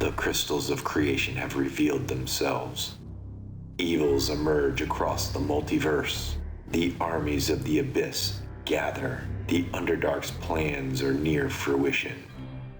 The crystals of creation have revealed themselves. Evils emerge across the multiverse. The armies of the abyss gather. The Underdark's plans are near fruition.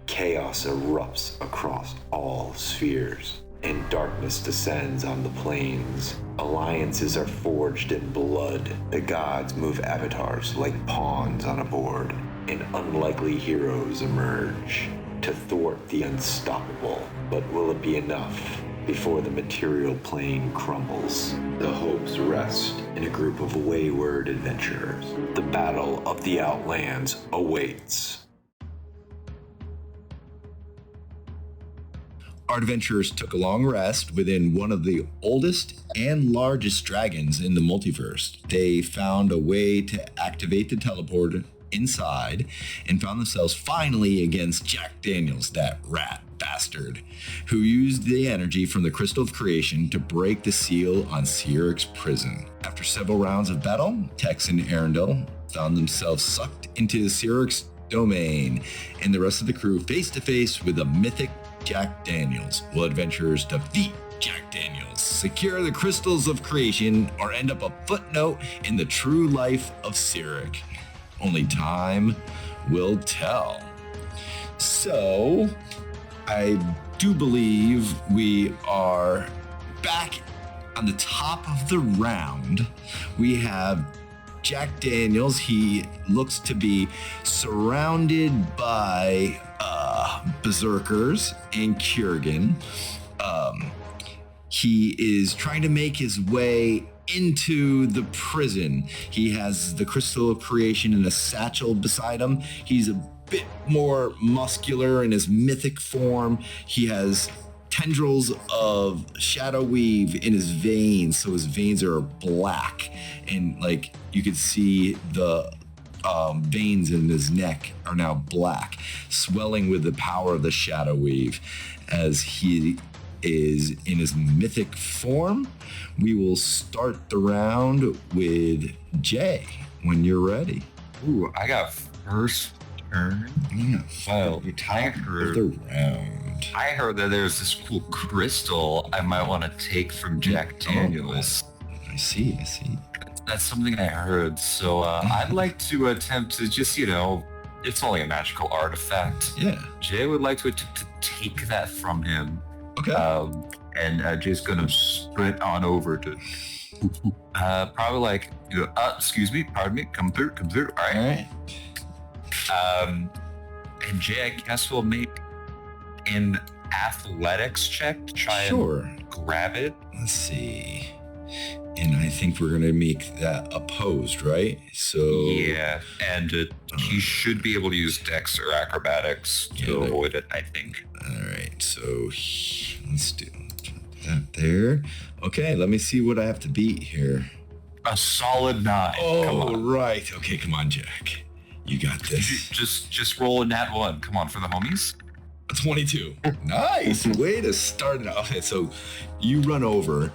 Chaos erupts across all spheres, and darkness descends on the planes. Alliances are forged in blood. The gods move avatars like pawns on a board, and unlikely heroes emerge to thwart the unstoppable. But will it be enough before the material plane crumbles? The hopes rest in a group of wayward adventurers. The battle of the Outlands awaits. Our adventurers took a long rest within one of the oldest and largest dragons in the multiverse. They found a way to activate the teleporter inside and found themselves finally against Jack Daniels, that rat bastard, who used the energy from the Crystal of Creation to break the seal on Cyric's prison. After several rounds of battle, Tex and Arundel found themselves sucked into Cyric's domain, and the rest of the crew face to face with the mythic Jack Daniels. Will adventurers defeat Jack Daniels, secure the crystals of creation, or end up a footnote in the true life of Cyric? Only time will tell. So, I do believe we are back on the top of the round. We have Jack Daniels. He looks to be surrounded by berserkers and Kurgan. He is trying to make his way into the prison. He has the Crystal of Creation in a satchel beside him. He's a bit more muscular in his mythic form. He has tendrils of shadow weave in his veins, so his veins are black, and like you could see the veins in his neck are now black, swelling with the power of the shadow weave. As he is in his mythic form, we will start the round with Jay when you're ready. Ooh, I got first turn. Yeah, Well, you're I top of heard, the round. I heard that there's this cool crystal I might want to take from Jack Daniels. I see. That's something I heard. So I'd like to attempt to just, it's only a magical artifact. Yeah. Jay would like to attempt to take that from him. Okay. And Jay's gonna sprint on over to probably like, excuse me, pardon me, come through. All right. And Jay, I guess, will make an athletics check to try and grab it. Let's see. And I think we're going to make that opposed, right? So yeah, and he should be able to use Dex or Acrobatics to avoid it, I think. All right, so let's do that there. Okay, let me see what I have to beat here. A solid 9. Oh, come on. Right. Okay, come on, Jack. You got this. Just roll a nat 1. Come on, for the homies. A 22. Nice. Way to start it off. Okay, so you run over,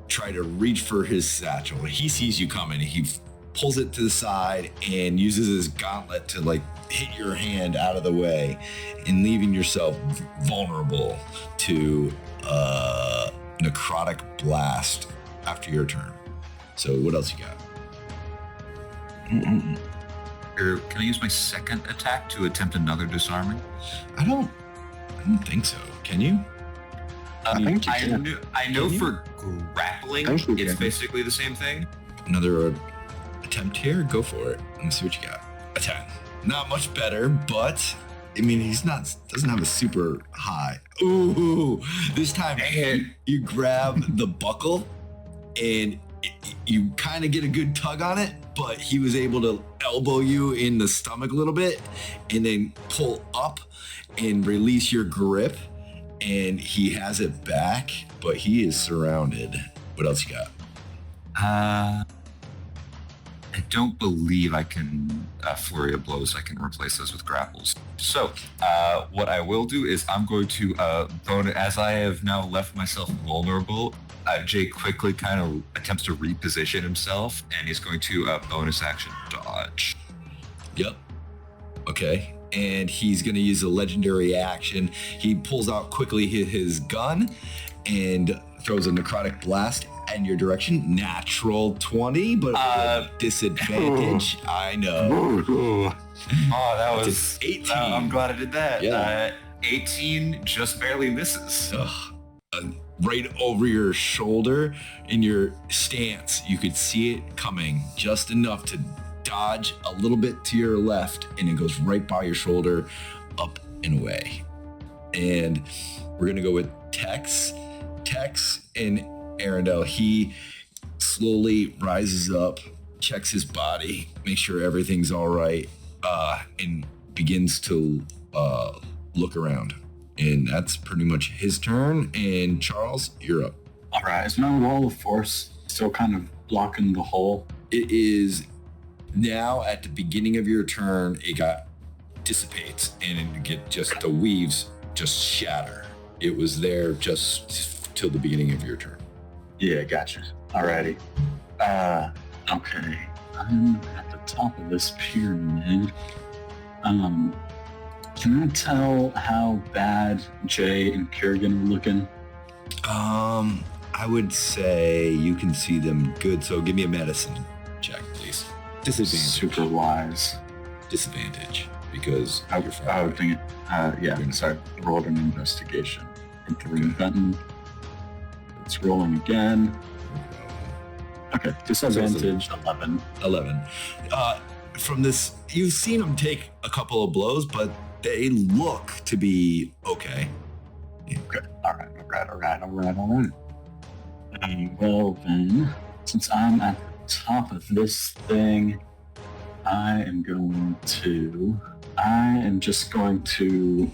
try to reach for his satchel. He sees you coming. He pulls it to the side and uses his gauntlet to like hit your hand out of the way and leaving yourself vulnerable to necrotic blast after your turn. So what else you got? Can I use my second attack to attempt another disarming? I don't think so. Can you? I know for grappling, it's basically the same thing. Another attempt here? Go for it. Let me see what you got. A 10. Not much better, but I mean, doesn't have a super high. Ooh, this time you grab the buckle and you kind of get a good tug on it, but he was able to elbow you in the stomach a little bit and then pull up and release your grip, and he has it back, but he is surrounded. What else you got? I don't believe I can flurry of blows. I can replace those with grapples. So what I will do is I'm going to as I have now left myself vulnerable, Jay quickly kind of attempts to reposition himself, and he's going to bonus action dodge. Yep. Okay. and he's going to use a legendary action. He pulls out quickly his gun and throws a necrotic blast in your direction. Natural 20, but with disadvantage. I know. Oh, that was 18. I'm glad I did that. Yeah. 18 just barely misses. Right over your shoulder in your stance. You could see it coming just enough to dodge a little bit to your left, and it goes right by your shoulder, up and away. And we're gonna go with Tex and Arundel. He slowly rises up, checks his body, makes sure everything's all right, and begins to look around. And that's pretty much his turn. And Charles, you're up. All right, is my wall of force still kind of blocking the hole? It is now at the beginning of your turn. It dissipates, and it get just the weaves just shatter. It was there just till the beginning of your turn. Yeah, gotcha. Alrighty. Okay. I'm at the top of this pyramid. Can I tell how bad Jay and Kerrigan are looking? I would say you can see them good. So give me a medicine check, please. Disadvantage. Super wise. Disadvantage because Oh, you're far away. dang it. Yeah, sorry. Rolled an investigation. Hit the ring button. It's rolling again. Okay, disadvantage 11. 11. From this, you've seen them take a couple of blows, but they look to be okay. Okay, all right. Well then, since I'm at the top of this thing, I am just going to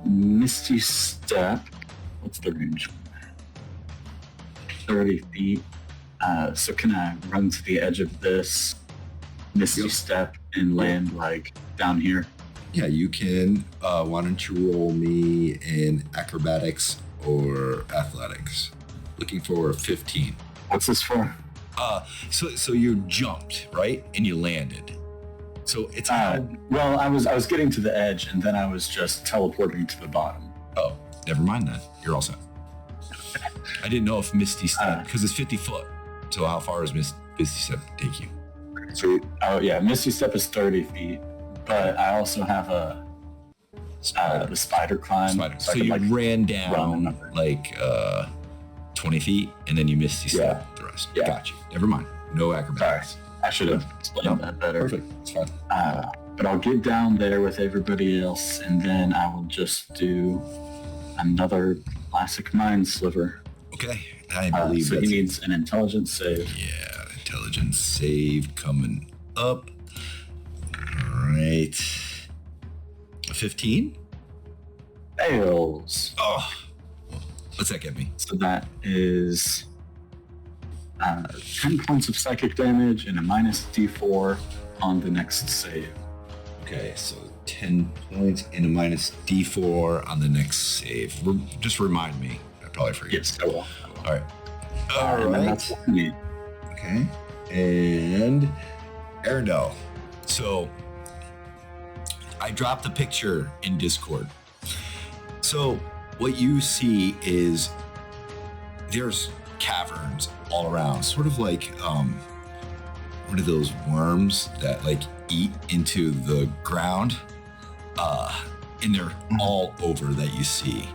Misty Step. What's the range? 30 feet. So can I run to the edge of this Misty Step and land like down here? Yeah, you can. Why don't you roll me in acrobatics or athletics? Looking for a 15. What's this for? So you jumped, right? And you landed. So it's Well, I was getting to the edge and then I was just teleporting to the bottom. Oh, never mind then. You're all set. I didn't know if Misty Step, because it's 50 foot. So how far does Misty Step take you? Sweet. Oh yeah, Misty Step is 30 feet, but I also have the spider climb. So I can, you like, ran run down another. like 20 feet, and then you Misty Step the rest. Yeah. Got you. Never mind. No acrobatics. Sorry, I should have explained that better. Perfect. It's fine. But I'll get down there with everybody else, and then I will just do another classic mind sliver. Okay. I believe so he that's needs an intelligence save. Yeah, intelligence save coming up. All right. 15? Fails. Oh. What's that get me? So that is 10 points of psychic damage and a minus d4 on the next save. Okay, so 10 points and a minus d4 on the next save. Just remind me. I probably forget. Yes, I will. All right. And then that's what I need. Okay. And Arundel. So I dropped a picture in Discord. So what you see is there's caverns all around, sort of like one of those worms that like eat into the ground. And they're all over that you see.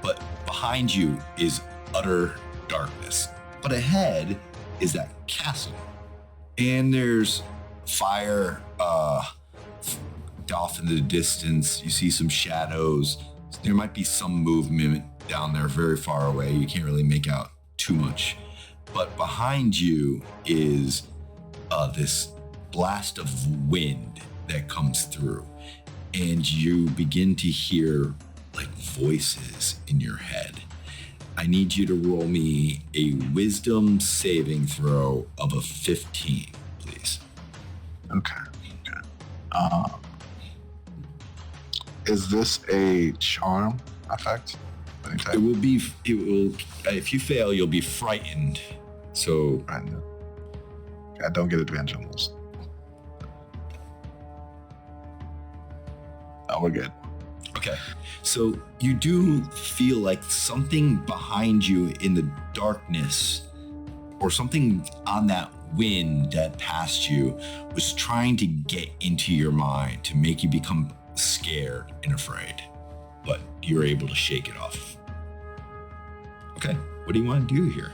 But behind you is utter darkness. But ahead is that castle. And there's fire off in the distance. You see some shadows. There might be some movement down there very far away. You can't really make out too much. But behind you is this blast of wind that comes through. And you begin to hear like voices in your head. I need you to roll me a wisdom saving throw of a 15, please. Okay. Is this a charm effect? It will, if you fail, you'll be frightened. So, I don't get advantage on those. No, we're good. Okay. So you do feel like something behind you in the darkness, or something on that wind that passed you, was trying to get into your mind to make you become scared and afraid. But you're able to shake it off. Okay. What do you want to do here?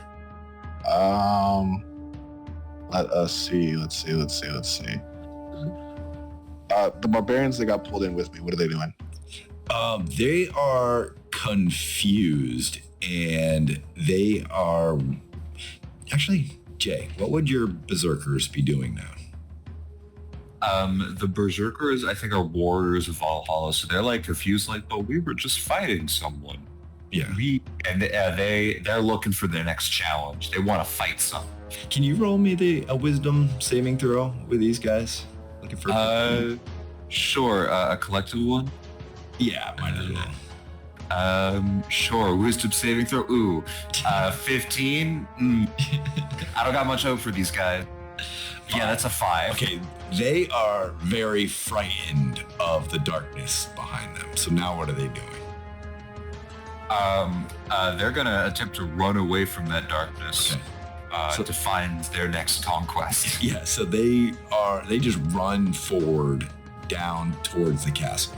Let us see. Let's see. The barbarians that got pulled in with me, what are they doing? They are confused, and they are... Actually, Jay, what would your berserkers be doing now? The berserkers, I think, are warriors of Valhalla, so they're like confused, like, but we were just fighting someone. Yeah. They're looking for their next challenge. They want to fight something. Can you roll me a wisdom saving throw with these guys? Looking for... Sure. A collective one? Yeah, might as well. Sure. Wisdom saving throw. Ooh, 15. I don't got much hope for these guys. Yeah, that's a 5. Okay, they are very frightened of the darkness behind them. So now what are they doing? They're gonna attempt to run away from that darkness. Okay. To find their next conquest. Yeah, so they just run forward down towards the castle.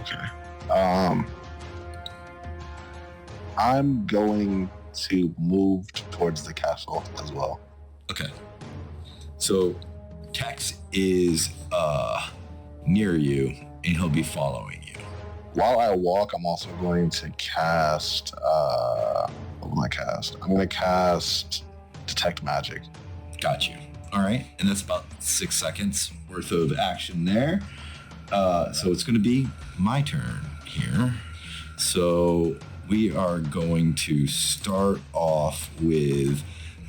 Okay. I'm going to move towards the castle as well. Okay. So Tex is near you, and he'll be following you. While I walk, I'm also going to cast... what will I cast? I'm going to cast Detect Magic. Got you. All right. And that's about 6 seconds worth of action there. So it's going to be my turn here. So we are going to start off with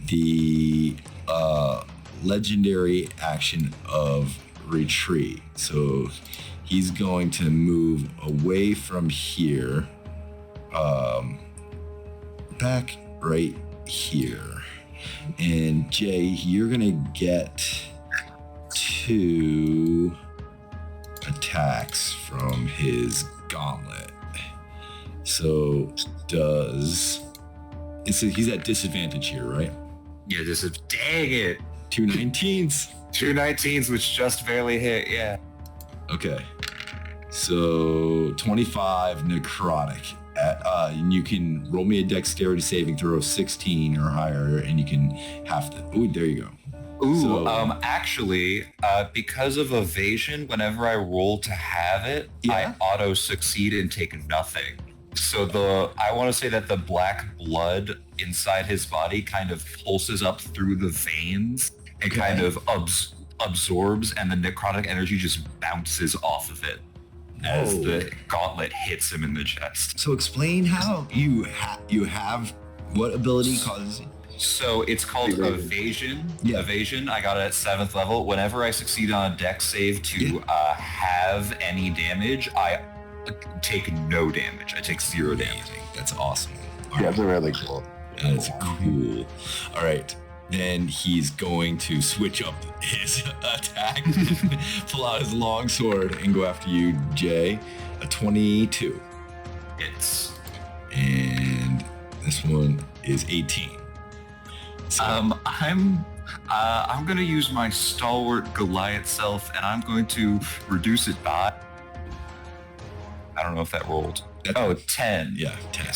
the legendary action of retreat. So he's going to move away from here, back right here. And Jay, you're gonna get 2 attacks from his gauntlet. So he's at disadvantage here, right? Yeah, this is, dang it. 2 19s. 2 19s, which just barely hit, yeah. Okay. So 25 necrotic. And you can roll me a dexterity saving throw of 16 or higher, and you can have to... Ooh, there you go. Ooh, So- actually, because of evasion, whenever I roll to have it, Yeah. I auto-succeed and take nothing. So I want to say that the black blood inside his body kind of pulses up through the veins and Okay. kind of absorbs, and the necrotic energy just bounces off of it as Whoa. the gauntlet hits him in the chest. So explain how you have what ability causes... So it's called evasion. Yeah. Evasion. I got it at 7th level. Whenever I succeed on a dex save to have any damage, I take no damage. I take 0 damage. Amazing. That's awesome. All Yeah, right. they're really cool. That is cool. All right. Then he's going to switch up his attack, pull out his long sword, and go after you, Jay. A 22. It's And this one is 18. So, I'm gonna use my stalwart Goliath self, and I'm going to reduce it by... I don't know if that rolled. That- 10. yeah, 10.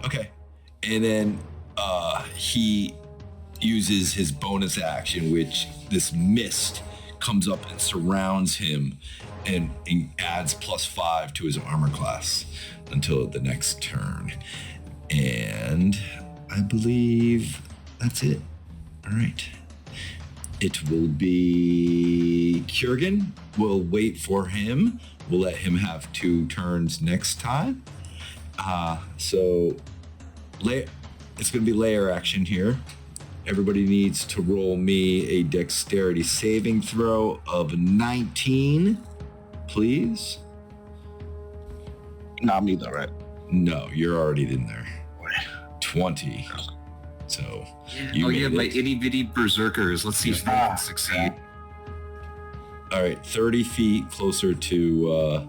Okay. And then he uses his bonus action, which this mist comes up and surrounds him and adds +5 to his armor class until the next turn. And I believe that's it. All right. It will be Kurgan. We'll wait for him. We'll let him have 2 turns next time. So it's going to be layer action here. Everybody needs to roll me a dexterity saving throw of 19, please. Not me though, right? No, you're already in there. 20. So you my made it. itty bitty berserkers. Let's see if they can succeed. All right, 30 feet closer to,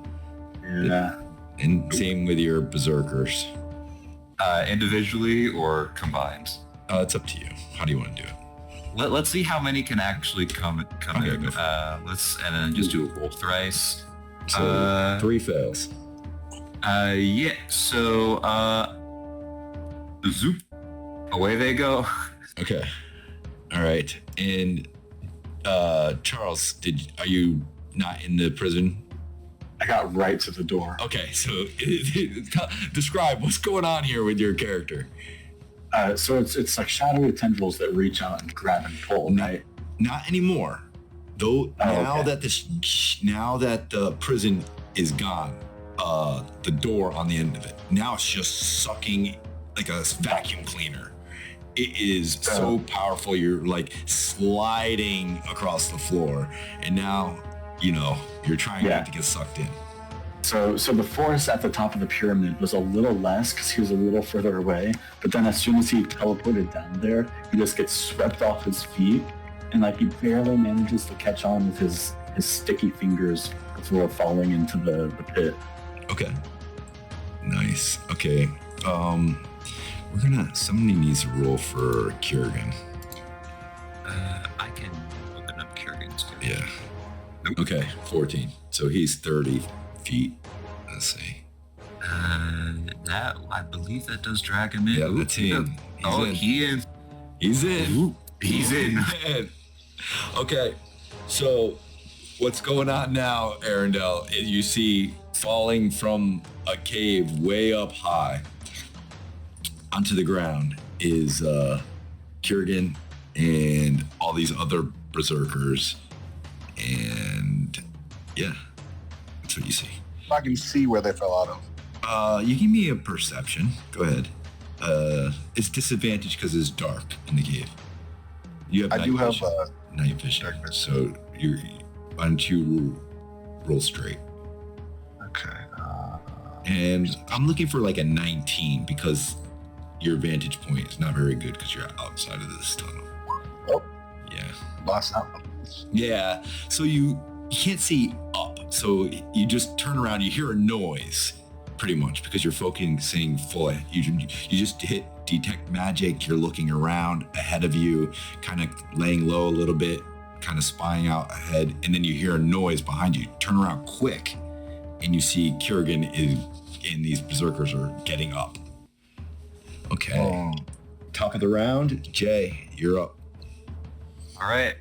Yeah. and same with your berserkers. Individually or combined? It's up to you. How do you want to do it? Let's see how many can actually come Okay, in. go for And then just do a roll thrice. So 3 fails. Yeah. So zoop, away they go. Okay. All right. And Charles, are you not in the prison? I got right to the door. Okay, so describe what's going on here with your character. So it's like shadowy tendrils that reach out and grab and pull, right? Not anymore. Though now okay. that the prison is gone, the door on the end of it, now it's just sucking like a vacuum cleaner. It is so powerful. You're like sliding across the floor, and now you're trying not to get sucked in. So the force at the top of the pyramid was a little less because he was a little further away. But then as soon as he teleported down there, he just gets swept off his feet, and like he barely manages to catch on with his sticky fingers before falling into the pit. Okay. Nice. Okay. Somebody needs to roll for Kurgan. I can open up Kurgan's. Yeah. Okay, 14. So he's 30 feet. Let's see. That I believe that does drag him in. Yeah, that's in. He is. He's in. Ooh, he's in. Man. Okay, so what's going on now, Arundel? You see falling from a cave way up high onto the ground is Kurgan and all these other berserkers. And yeah, that's what you see. I can see where they fell out of. You give me a perception. Go ahead. It's disadvantage because it's dark in the cave. You have I do have night vision. So why don't you roll straight? Okay. And I'm looking for like a 19 because your vantage point is not very good because you're outside of this tunnel. Oh. Yeah. Lost out. Yeah. So you can't see up. So you just turn around, you hear a noise pretty much because you're focusing full. You just hit detect magic. You're looking around ahead of you, kind of laying low a little bit, kind of spying out ahead. And then you hear a noise behind you. Turn around quick and you see Kurgan and these berserkers are getting up. Okay. Top of the round, Jay, you're up. All right.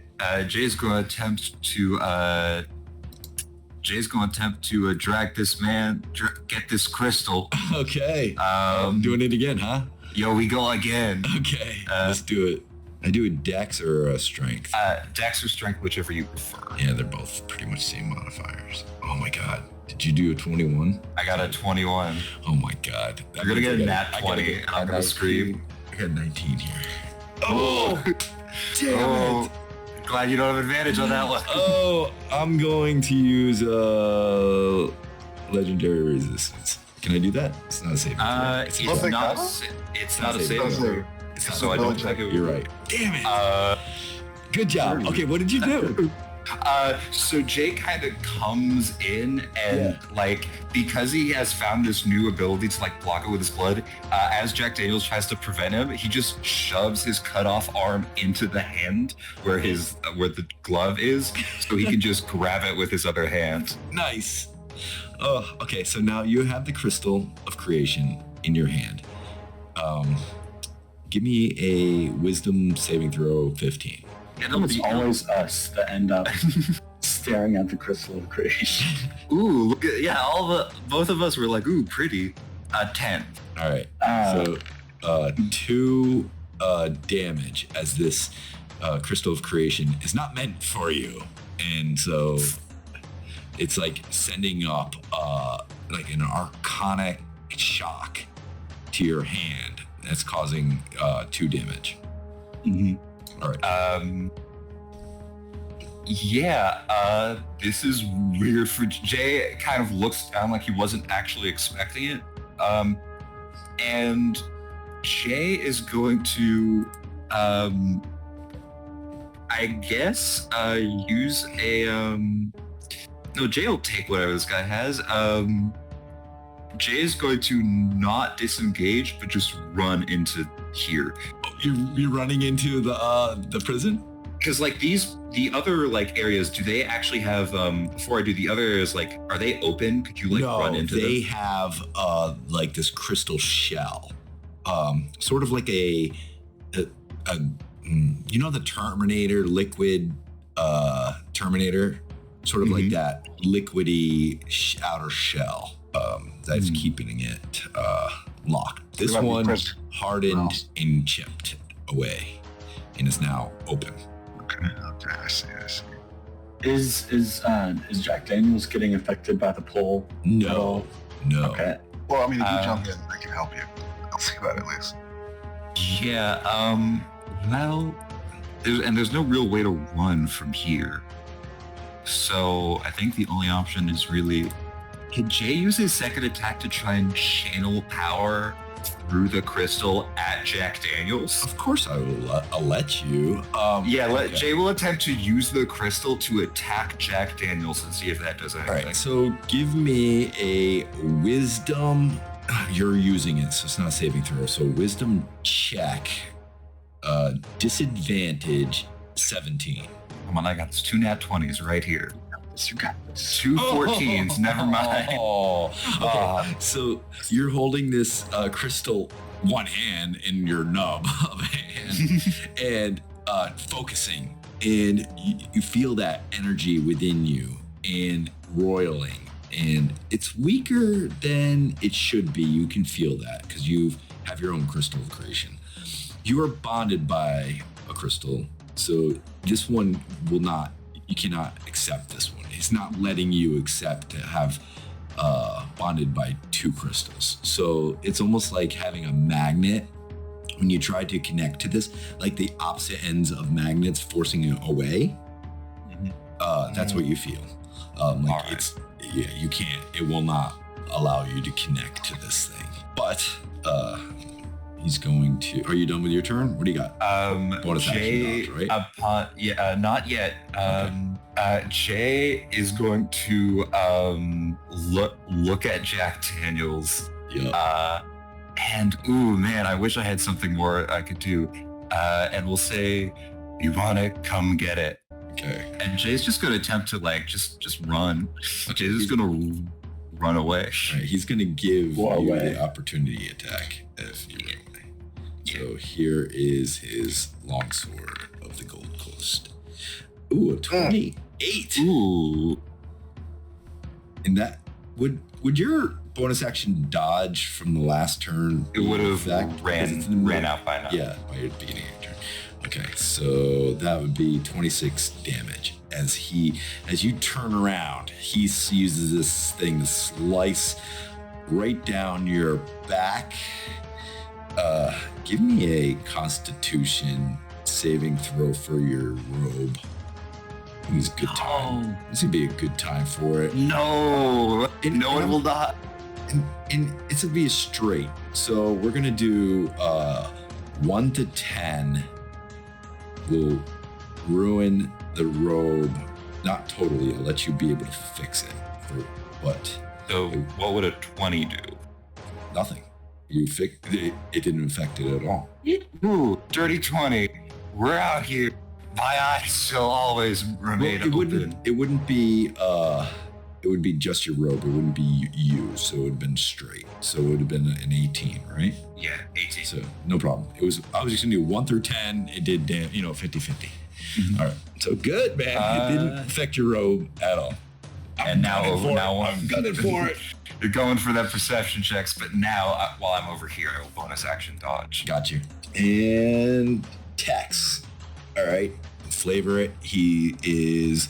Jay's going to attempt to drag this man, get this crystal. Okay. I'm doing it again, huh? Yo, we go again. Okay, let's do it. I do a dex or a strength? Dex or strength, whichever you prefer. Yeah, they're both pretty much same modifiers. Oh my god. Did you do a 21? I got a 21. Oh my god. You're going to get a nat 20, and I'm going to scream. I got 19 here. Oh, damn it. Glad you don't have advantage on that one. Oh, I'm going to use legendary resistance. Can I do that? It's not a saving throw. It's not a saving throw. So I don't think it would. You're right. Damn it. Good job. Okay, what did you do? So Jay kind of comes in and because he has found this new ability to block it with his blood, as Jack Daniels tries to prevent him, he just shoves his cut off arm into the hand where the glove is, so he can just grab it with his other hand. Nice. Oh, okay. So now you have the crystal of creation in your hand. Give me a wisdom saving throw 15. It's always us that end up staring at the crystal of creation. Ooh, look at, both of us were like, ooh, pretty. 10. All right. So 2 damage as this crystal of creation is not meant for you. And so it's like sending up like an arcanic shock to your hand that's causing 2 damage. Mm-hmm. All right. This is weird for Jay. Kind of looks down like he wasn't actually expecting it. And Jay is going to I guess use a no, Jay will take whatever this guy has. Jay is going to not disengage, but just run into here. You're running into the prison? Because like the other like areas, do they actually have before I do the other areas, like are they open? Could you like run into them? They have like this crystal shell. Sort of like a you know the Terminator liquid Terminator? Sort of like that liquidy outer shell that's keeping it locked. This one hardened and chipped away and is now open. Okay, I see. Is Jack Daniels getting affected by the pull? No. Okay. Well, I mean, if you jump in, I can help you. I'll see that at least. Yeah, well, there's no real way to run from here. So I think the only option is really, can Jay use his second attack to try and channel power through the crystal at Jack Daniels? Of course I will. I'll let you. Jay will attempt to use the crystal to attack Jack Daniels and see if that does anything. All right, so give me a wisdom. You're using it, so it's not a saving throw. So wisdom check. Disadvantage 17. Come on, I got this 2 nat 20s right here. You got this. 2 14s, never mind. Okay. So you're holding this crystal one hand in your nub of a hand and focusing, and you feel that energy within you and roiling, and it's weaker than it should be. You can feel that because you have your own crystal of creation. You are bonded by a crystal, so this one will not. You cannot accept this one. It's not letting you accept to have bonded by 2 crystals. So it's almost like having a magnet when you try to connect to this, like the opposite ends of magnets forcing it away. That's what you feel. You can't. It will not allow you to connect to this thing. But he's going to. Are you done with your turn? What do you got? Bonus Jay, action dodge, right? Not yet. Okay. Jay is going to look at Jack Daniels. Yeah. And ooh man, I wish I had something more I could do. And we'll say, "You want it? Come get it." Okay. And Jay's just going to attempt to like just run. Jay's just going to run away. Right, he's going to give you the opportunity attack if you run away. So here is his longsword of the Gold Coast. Ooh, a 28. Ooh. And that would your bonus action dodge from the last turn? It would have ran out by now. Yeah, by the beginning of your turn. Okay, so that would be 26 damage. As you turn around, he uses this thing to slice right down your back. Give me a Constitution saving throw for your robe. It's a good time. This would be a good time for it. No, it will not. And it's gonna be a straight. So we're gonna do 1 to 10. Will ruin the robe. Not totally. I'll let you be able to fix it. So what would a 20 do? Nothing. You fixed it. It didn't affect it at all. Ooh, dirty 20. We're out here. My eyes still always remain open. It wouldn't be. It would be just your robe. It wouldn't be you. So it would have been straight. So it would have been an 18, right? Yeah, 18. So no problem. I was just gonna do 1 through 10. It did 50-50. All right. So good, man. It didn't affect your robe at all. I'm gunning for it. You're going for that perception checks, but now while I'm over here, I will bonus action dodge. Got you. And Tex. All right. Flavor it. He is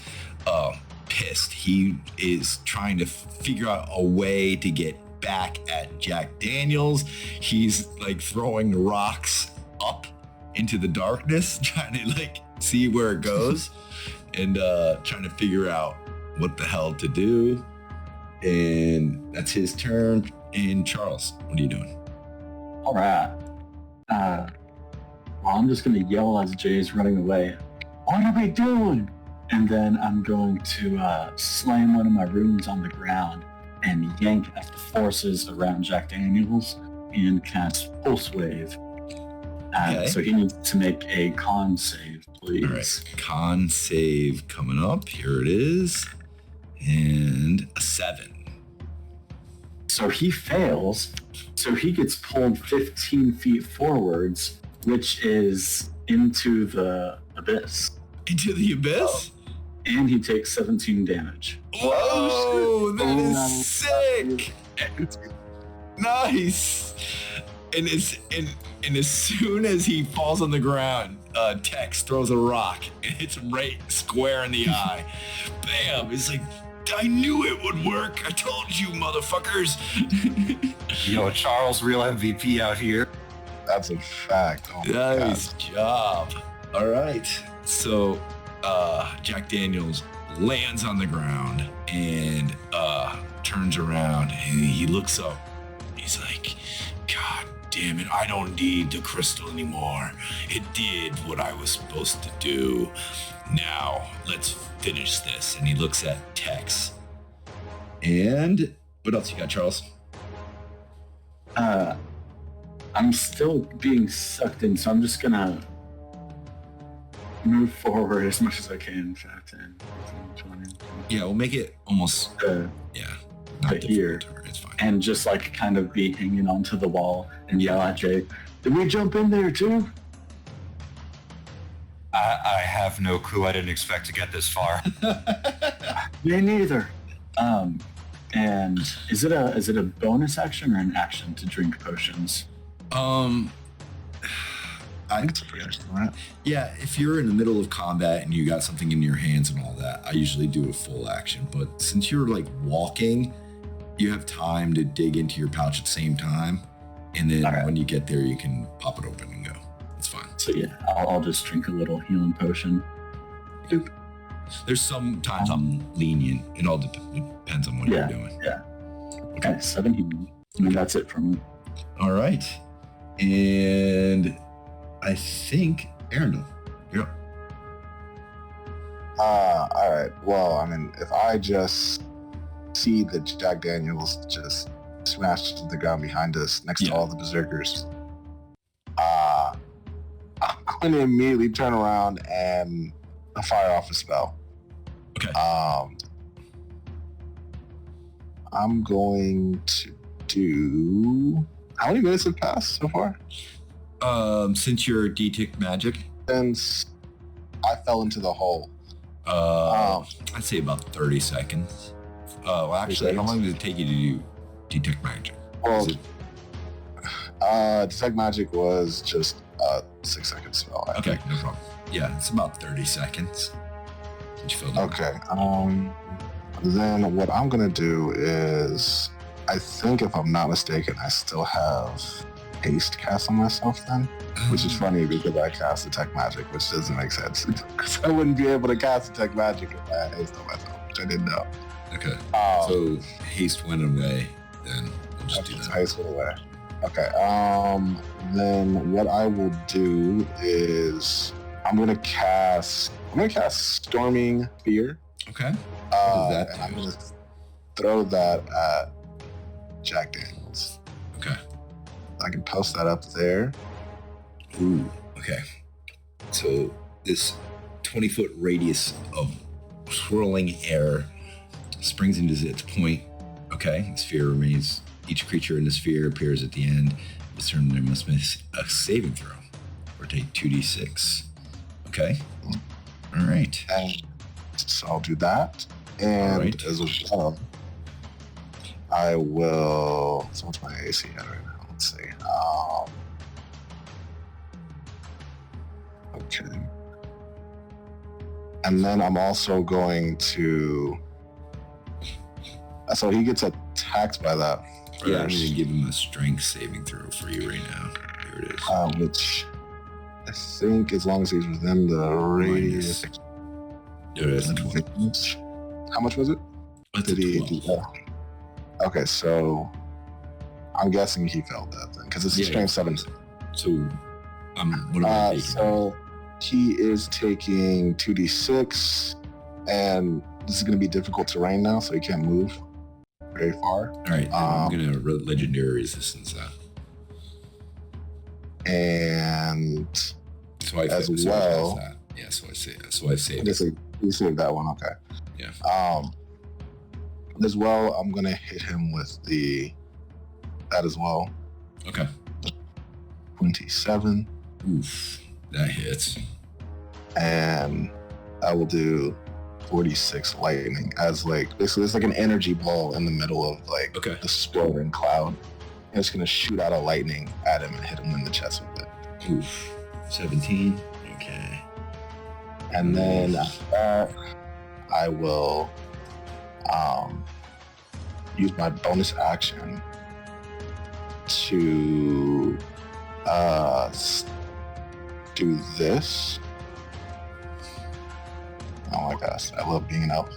pissed. He is trying to figure out a way to get back at Jack Daniels. He's like throwing rocks up into the darkness, trying to like see where it goes and trying to figure out what the hell to do. And that's his turn. And Charles, what are you doing? All right. Well, I'm just going to yell as Jay's running away. what are we doing? And then I'm going to slam one of my runes on the ground and yank at the forces around Jack Daniels and cast Pulse Wave. Okay. So he needs to make a con save, please. All right. Con save coming up. Here it is. And a 7. So he fails. So he gets pulled 15 feet forwards, which is into the abyss. Into the abyss? And he takes 17 damage. Whoa, that is sick. Nice. And as soon as he falls on the ground, Tex throws a rock and hits him right square in the eye. Bam! It's like, I knew it would work. I told you, motherfuckers. Yo, Charles, real MVP out here. That's a fact. Oh my Nice job. All right. So Jack Daniels lands on the ground and turns around and he looks up. He's like, God damn it, I don't need the crystal anymore. It did what I was supposed to do. Now, let's finish this. And he looks at Tex. And what else you got, Charles? I'm still being sucked in, so I'm just gonna move forward as much as I can. 5, 10, 15, 20. Yeah, we'll make it almost, yeah. Not here. difficult. It's fine. And just like kind of be hanging onto the wall and yell at Jay, did we jump in there too? I have no clue. I didn't expect to get this far. Me neither. And is it a bonus action or an action to drink potions? I think it's a free action, right? Yeah, if you're in the middle of combat and you got something in your hands and all that, I usually do a full action. But since you're like walking, you have time to dig into your pouch at the same time. And then when you get there, you can pop it open and go. It's fine. So yeah, I'll just drink a little healing potion. There's sometimes I'm lenient. It all depends on what you're doing. Yeah. Okay, 7 healing. I mean, that's it from me. All right. And I think Arundel. Yeah. All right. Well, I mean, if I just see that Jack Daniels just smashed to the ground behind us next to all the berserkers, I'm going to immediately turn around and fire off a spell. Okay. I'm going to do... How many minutes have passed so far? Since you're detect magic? Since I fell into the hole. I'd say about 30 seconds. Well, actually, how long did it take you to do detect magic? Well, detect magic was just 6 seconds spell. Okay, no problem. Yeah, it's about 30 seconds. Since you fell down. Okay. Then what I'm gonna do is, I think if I'm not mistaken, I still have haste cast on myself then, which is funny because I cast detect magic, which doesn't make sense because I wouldn't be able to cast detect magic if I had haste on myself, which I didn't know. Okay. So haste went away. Then we'll just do that. Haste went away. Okay. Then what I will do is I'm gonna cast Storming Fear. Okay. What does that and do? I'm gonna throw that at Jack Daniels. Okay. I can post that up there. Ooh. Okay. So this 20-foot radius of swirling air springs into its point. Okay. The sphere remains. Each creature in the sphere appears at the end. This turn they must miss a saving throw or take 2d6. Okay. All right. And so I'll do that. And as well, I will. So what's my AC at right now? Let's see. Okay. And then I'm also going to. So he gets attacked by that. Yeah, I'm going to give him a strength saving throw for you right now. Here it is. Which I think, as long as he's within the radius. There is 20. How much was it? That's a 12. Okay, so I'm guessing he failed that then, because it's a strength 7. So, what am I taking? So He is taking 2d6, and this is going to be difficult terrain now, so he can't move very far. All right, I'm going to legendary resistance that. And so I as well. That. Yeah, so I saved You saved that one, okay. Yeah. As well, I'm going to hit him with that as well. Okay. 27. Oof, that hits. And I will do 46 lightning as basically it's like an energy ball in the middle of the swirling cloud. And it's gonna shoot out a lightning at him and hit him in the chest with it. Oof. 17. Okay. And then after that, I will use my bonus action to do this. Oh my gosh, I love being an elf.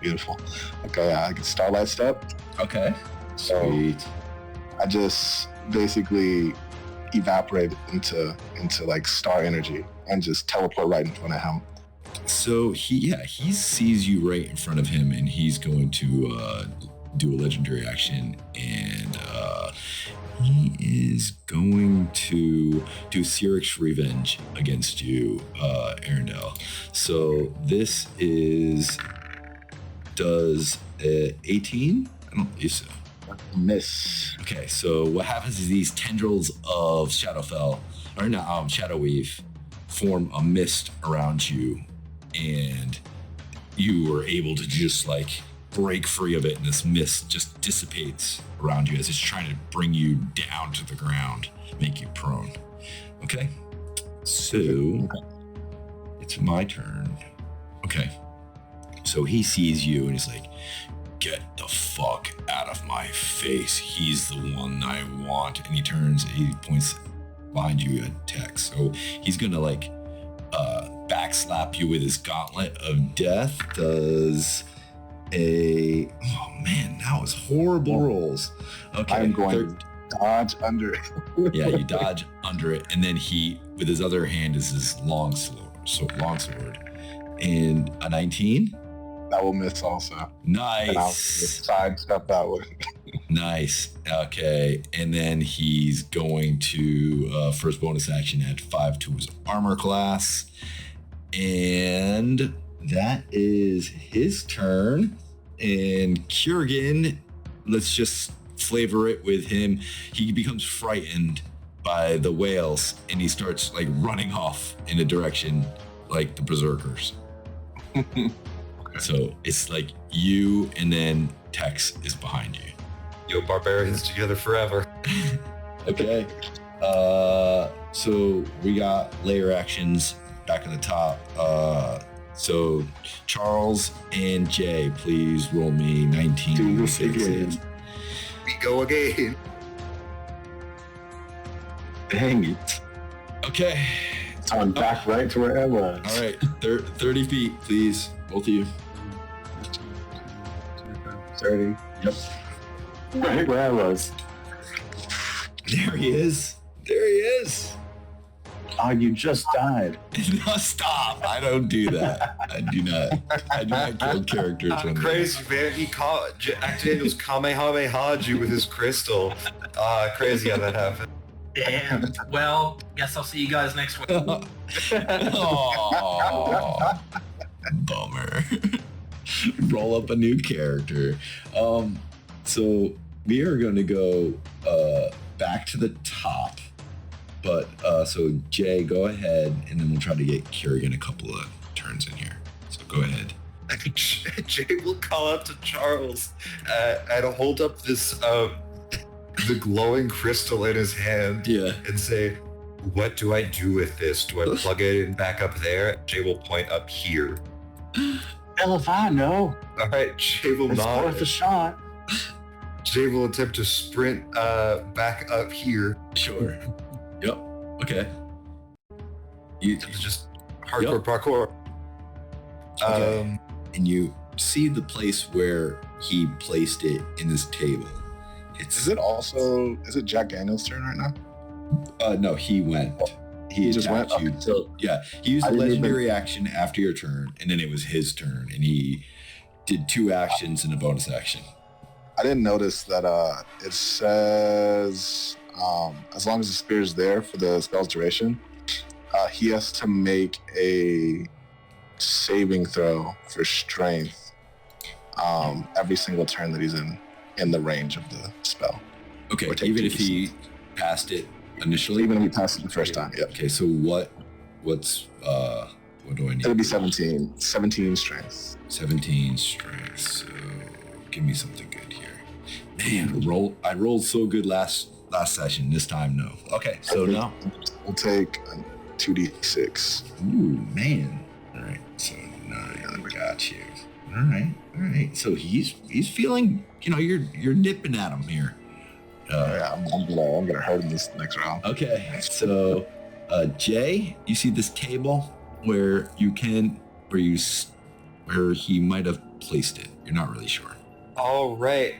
Beautiful. Okay, I can Starlight Step. Okay. So Sweet. I just basically evaporate into star energy and just teleport right in front of him. So he sees you right in front of him, and he's going to do a legendary action, and he is going to do Cyric's revenge against you, Arendelle. So this does 18? I don't believe so. Miss. Okay, so what happens is these tendrils of Shadow Weave form a mist around you, and you are able to just break free of it, and this mist just dissipates around you as it's trying to bring you down to the ground, make you prone. Okay, so it's my turn. Okay, so he sees you and he's like, get the fuck out of my face. He's the one I want. And he points behind you at Tex. So he's gonna backslap you with his gauntlet of death. Does oh man, that was horrible rolls. Okay. I'm going to dodge under it. Yeah, you dodge under it, and then he, with his other hand, is his longsword. And a 19? That will miss also. Nice. And I'll just sidestep that way. Nice. Okay. And then he's going to first bonus action add 5 to his armor class. And that is his turn. And Kurgan, let's just flavor it with him. He becomes frightened by the whales, and he starts running off in a direction like the berserkers. Okay. So it's you, and then Tex is behind you. Yo, barbarians together forever. Okay. So we got layer actions back at the top. So Charles and Jay, please roll me 19. Do this again. We go again. Dang it. Okay. So I'm back right to where I was. All right. 30 feet, please. Both of you. 30. Yep. Right where I was. There he is. There he is. Oh, you just died. No, stop. I don't do that. I do not kill characters. Crazy, man. He Daniel's Kamehameha'd you with his crystal. Crazy how that happened. Damn. Well, guess I'll see you guys next week. Aww. Bummer. Roll up a new character. So we are going to go back to the top. But so Jay, go ahead, and then we'll try to get Kurgan a couple of turns in here. So go ahead. Jay will call out to Charles and hold up this the glowing crystal in his hand, and say, "What do I do with this? Do I plug it in back up there?" Jay will point up here. Hell if I know. All right, Jay will It's nod. worth a shot. Jay will attempt to sprint back up here. Sure. Yep. Okay. It's just hardcore parkour. Okay. And you see the place where he placed it in this table. Is it Jack Daniels' turn right now? No, he went. He just went attacked you. up to. Yeah, he used I a didn't legendary action after your turn, and then it was his turn, and he did 2 actions and a bonus action. I didn't notice that it says as long as the spear is there for the spell's duration, he has to make a saving throw for strength every single turn that he's in the range of the spell. Okay, Or take even 2d6. if he passed it initially? Even if he passed it the first time, yeah. Okay, so what do I need? It'll be 17 strength. 17 strength, so give me something good here. Man, I rolled so good last session. This time, no. Okay, so no. We'll take 2d6. Ooh, man. All right, so 9. Got you. All right. So he's feeling. You're nipping at him here. Yeah, I'm gonna hurt him this next round. Okay, so Jay, you see this table where he might have placed it. You're not really sure. All right.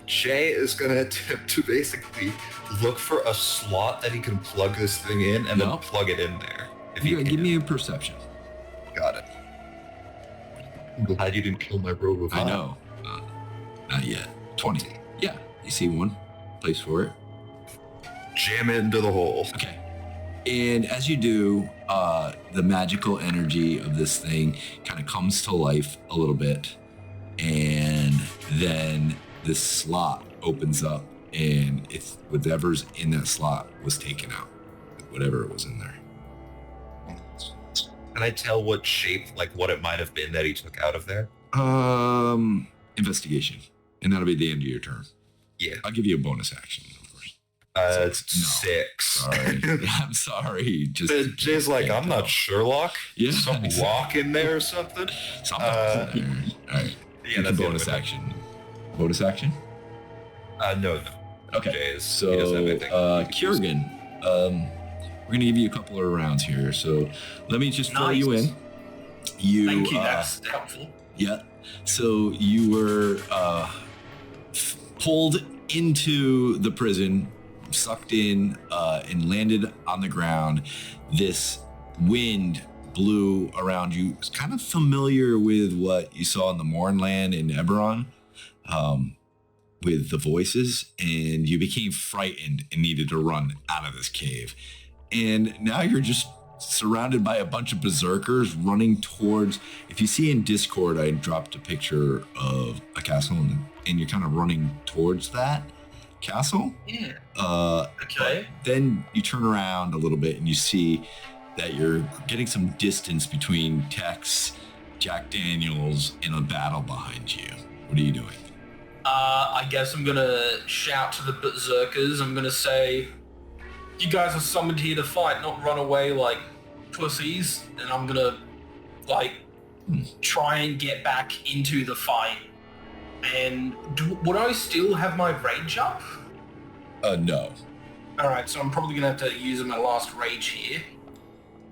Jay is going to attempt to basically look for a slot that he can plug this thing in and then plug it in there. If he can. Give me a perception. Got it. I'm glad you didn't kill my bro with I know. Not yet. 20. Yeah, you see one. Place for it. Jam it into the hole. Okay. And as you do, the magical energy of this thing kind of comes to life a little bit. And then this slot opens up, and it's whatever's in that slot was taken out. Whatever it was in there. Can I tell what shape, like what it might have been that he took out of there? Investigation. And that'll be the end of your turn. Yeah. I'll give you a bonus action, of course. It's No. 6. Sorry. I'm sorry. Jay's like, I'm not Sherlock. Yeah, Some exactly. lock in there or something. Something. All right. Yeah, That's that's a bonus action. Bonus action? No. Okay. Jay is, So, he doesn't have anything. Kiergan, we're gonna give you a couple of rounds here. So let me just throw you in. Thank you. That's helpful. Yeah. So you were pulled into the prison, sucked in, and landed on the ground. This wind blew around you. It's kind of familiar with what you saw in the Mornland in Eberron, with the voices, and you became frightened and needed to run out of this cave. And now you're just surrounded by a bunch of berserkers running towards. If you see in Discord, I dropped a picture of a castle, and you're kind of running towards that castle. Yeah. But Okay. then you turn around a little bit and you see that you're getting some distance between Tex, Jack Daniels, and a battle behind you. What are you doing? I guess I'm gonna shout to the berserkers. I'm gonna say, you guys are summoned here to fight, not run away like pussies. And I'm gonna, try and get back into the fight. And would I still have my rage up? No. Alright, so I'm probably gonna have to use my last rage here.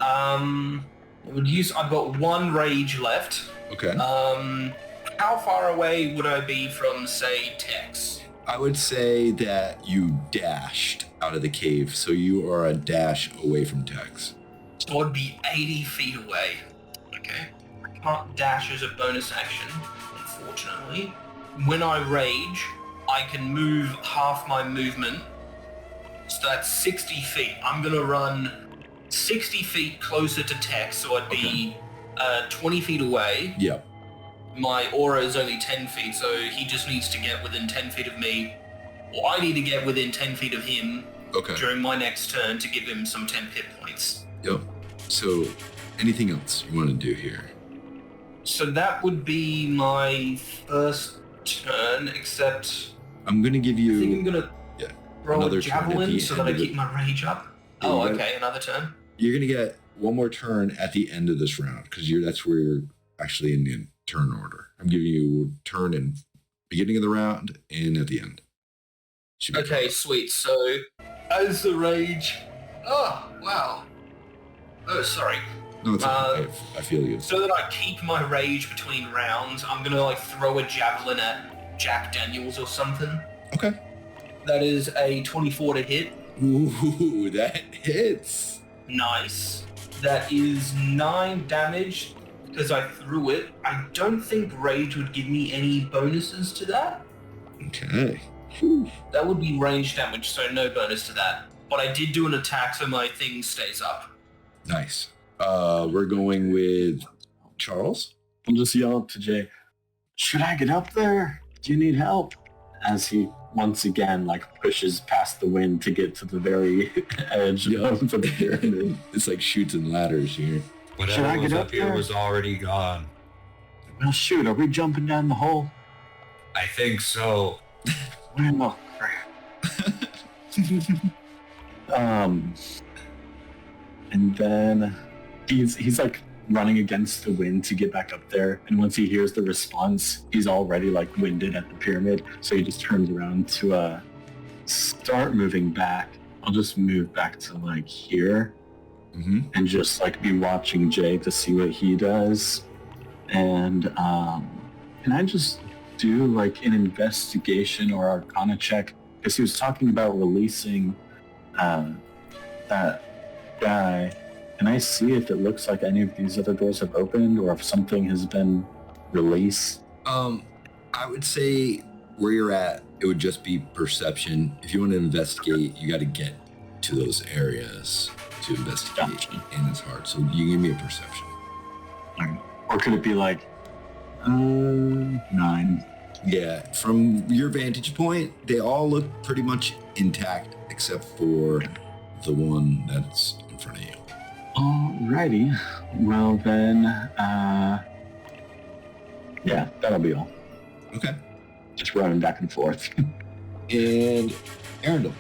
I've got 1 rage left. Okay. How far away would I be from, say, Tex? I would say that you dashed out of the cave, so you are a dash away from Tex. So I'd be 80 feet away. Okay. I can't dash as a bonus action, unfortunately. When I rage, I can move half my movement. So that's 60 feet. I'm gonna run 60 feet closer to Tex, so I'd be 20 feet away. Yep. My aura is only 10 feet, so he just needs to get within 10 feet of me. Or I need to get within 10 feet of him during my next turn to give him some 10 hit points. Yep. So, anything else you want to do here? So that would be my first turn, except I'm going to give you... I think I'm going to throw another a turn at javelin the so end that I of the- keep my rage up. Yeah, Oh, you gotta- okay, another turn. You're going to get one more turn at the end of this round, because that's where you're actually in the turn order. I'm giving you a turn in beginning of the round and at the end. Should be Okay, fine. sweet. So, as the rage... Oh, wow. Oh, sorry. No, it's okay. I feel you. So that I keep my rage between rounds, I'm gonna throw a javelin at Jack Daniels or something. Okay. That is a 24 to hit. Ooh, that hits. Nice. That is 9 damage because I threw it. I don't think Rage would give me any bonuses to that. Okay. That would be range damage, so no bonus to that. But I did do an attack, so my thing stays up. Nice. We're going with Charles. I'll just yell up to Jay, should I get up there? Do you need help? As he once again pushes past the wind to get to the very edge of the pyramid. It's like chutes and ladders here. Whatever I was get up up here there? was already gone. Well, shoot, are we jumping down the hole? I think so. Well, crap. And then he's running against the wind to get back up there, and once he hears the response, he's already winded at the pyramid, so he just turns around to start moving back. I'll just move back to here and just be watching Jay to see what he does. And can I just do an investigation or arcana check, because he was talking about releasing that guy. Can I see if it looks like any of these other doors have opened or if something has been released? I would say where you're at, it would just be perception. If you want to investigate, you got to get to those areas to investigate. Gotcha. And it's hard. So you give me a perception. Or could it be 9? Yeah, from your vantage point, they all look pretty much intact except for the one that's in front of you. Alrighty. Well then, yeah, that'll be all. Okay. Just running back and forth. And Arundel,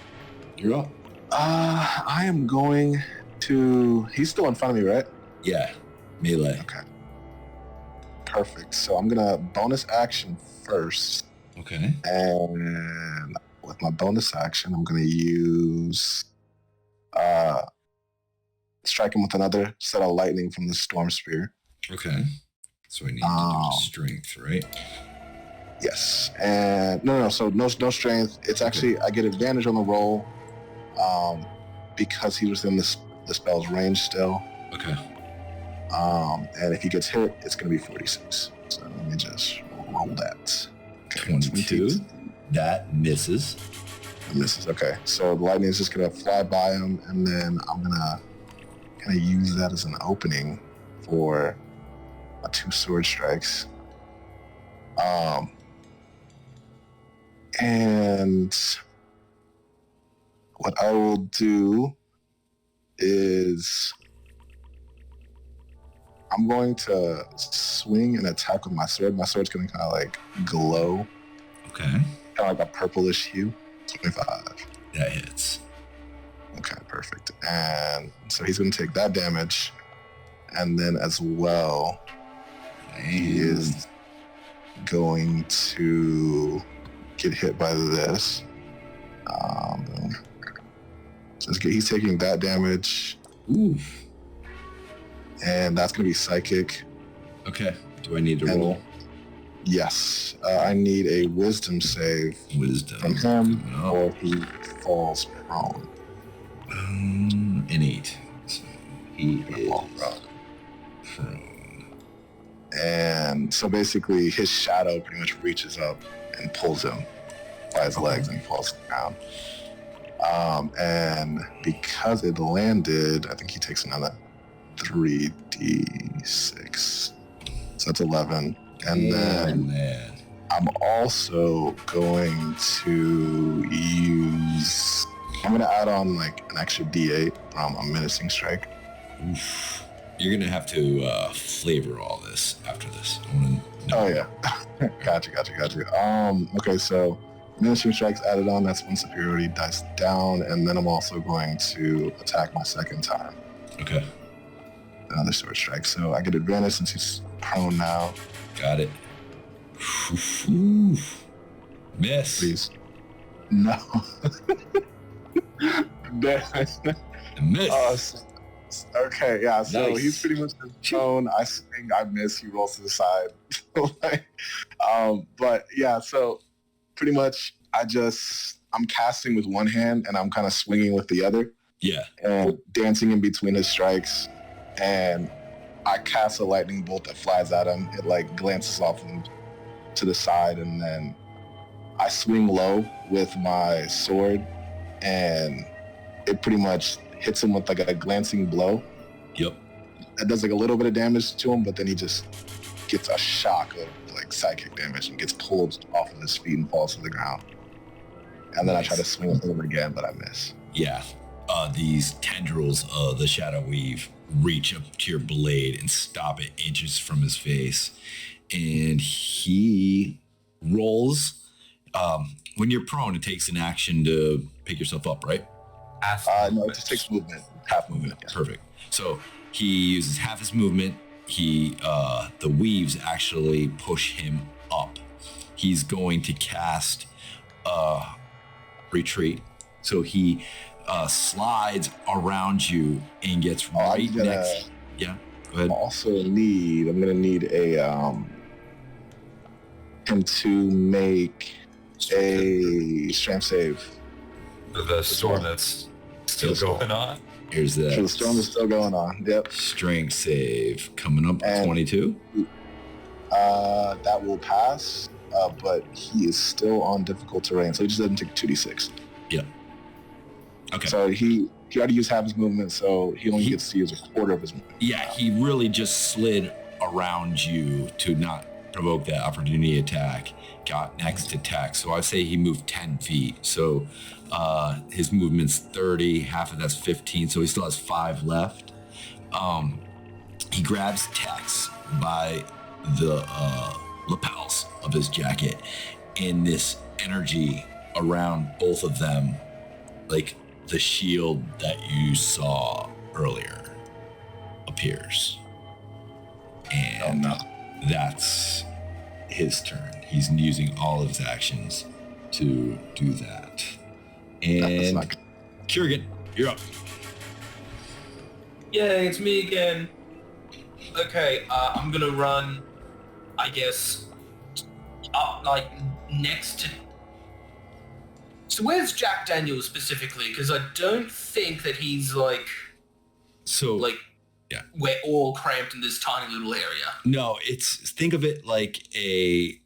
you're up. I am going to... He's still in front of me, right? Yeah, melee. Okay. Perfect. So I'm going to bonus action first. Okay. And with my bonus action, I'm going to use... strike him with another set of lightning from the Storm Spear. Okay. So we need to do strength, right? Yes. And so no strength. It's actually, I get advantage on the roll because he was in the spell's range still. Okay. And if he gets hit, it's going to be 46. So let me just roll that. Okay, 22. That misses. It misses. Okay. So the lightning is just going to fly by him, and then I'm going to kind of use that as an opening for my 2 sword strikes. And what I will do is I'm going to swing and attack with my sword. My sword's going to kind of glow. Okay. Kind of a purplish hue. 25. That hits. Okay, perfect. And so he's going to take that damage. And then as well, he is going to get hit by this. So he's taking that damage. Ooh. And that's going to be psychic. Okay. Do I need to roll? Yes. I need a wisdom save Wisdom. from him, or he falls prone. An 8. So he is prone. And so basically his shadow pretty much reaches up and pulls him by his legs and falls down. And because it landed, I think he takes another 3d6. So that's 11. And then I'm also going to use... I'm going to add on an extra d8 from a menacing strike. Oof. You're going to have to flavor all this after this. I wanna know. Oh, yeah. Gotcha. Okay, so menacing strikes added on. That's 1 superiority dice down. And then I'm also going to attack my second time. Okay. Another sword strike. So I get advantage since he's prone now. Got it. Oof. Miss. Please. No. Miss. Okay, yeah, so Nice. he's pretty much prone. I swing, I miss, he rolls to the side. But yeah, so pretty much I just I'm casting with one hand and I'm kind of swinging with the other Yeah. and dancing in between his strikes. And I cast a lightning bolt that flies at him. It like glances off him to the side, and then I swing low with my sword, and it pretty much hits him with like a glancing blow. Yep. That does like a little bit of damage to him, but then he just gets a shock of like psychic damage and gets pulled off of his feet and falls to the ground. And then I try to swing with him again, but I miss. Yeah. These tendrils of the Shadow Weave reach up to your blade and stop it inches from his face. And he rolls. When you're prone, it takes an action to pick yourself up, right? No, it just takes movement. Half movement. Yeah. Perfect. So he uses half his movement. The weaves actually push him up. He's going to cast retreat. So he slides around you and gets right next. Yeah, go ahead. I'm gonna need a him to make a strength save. The storm that's still going on. Here's that. So the storm is still going on. Yep. Strength save coming up at 22. That will pass, but he is still on difficult terrain, so he just doesn't take 2d6. Yep. Okay. So he already used half his movement, so he only gets to use a quarter of his movement. Yeah, he really just slid around you to not provoke that opportunity attack. Got next to Tex, so I'd say he moved 10 feet. So his movement's 30, half of that's 15, so he still has 5 left. He grabs Tex by the lapels of his jacket, and this energy around both of them, like the shield that you saw earlier, appears. And that's his turn. He's using all of his actions to do that. And Kurgan, you're up. Yay, it's me again. Okay, I'm gonna run, I guess, up like next to... So where's Jack Daniels specifically? Because I don't think that he's like... So... Yeah. We're all cramped in this tiny little area. No, think of it like a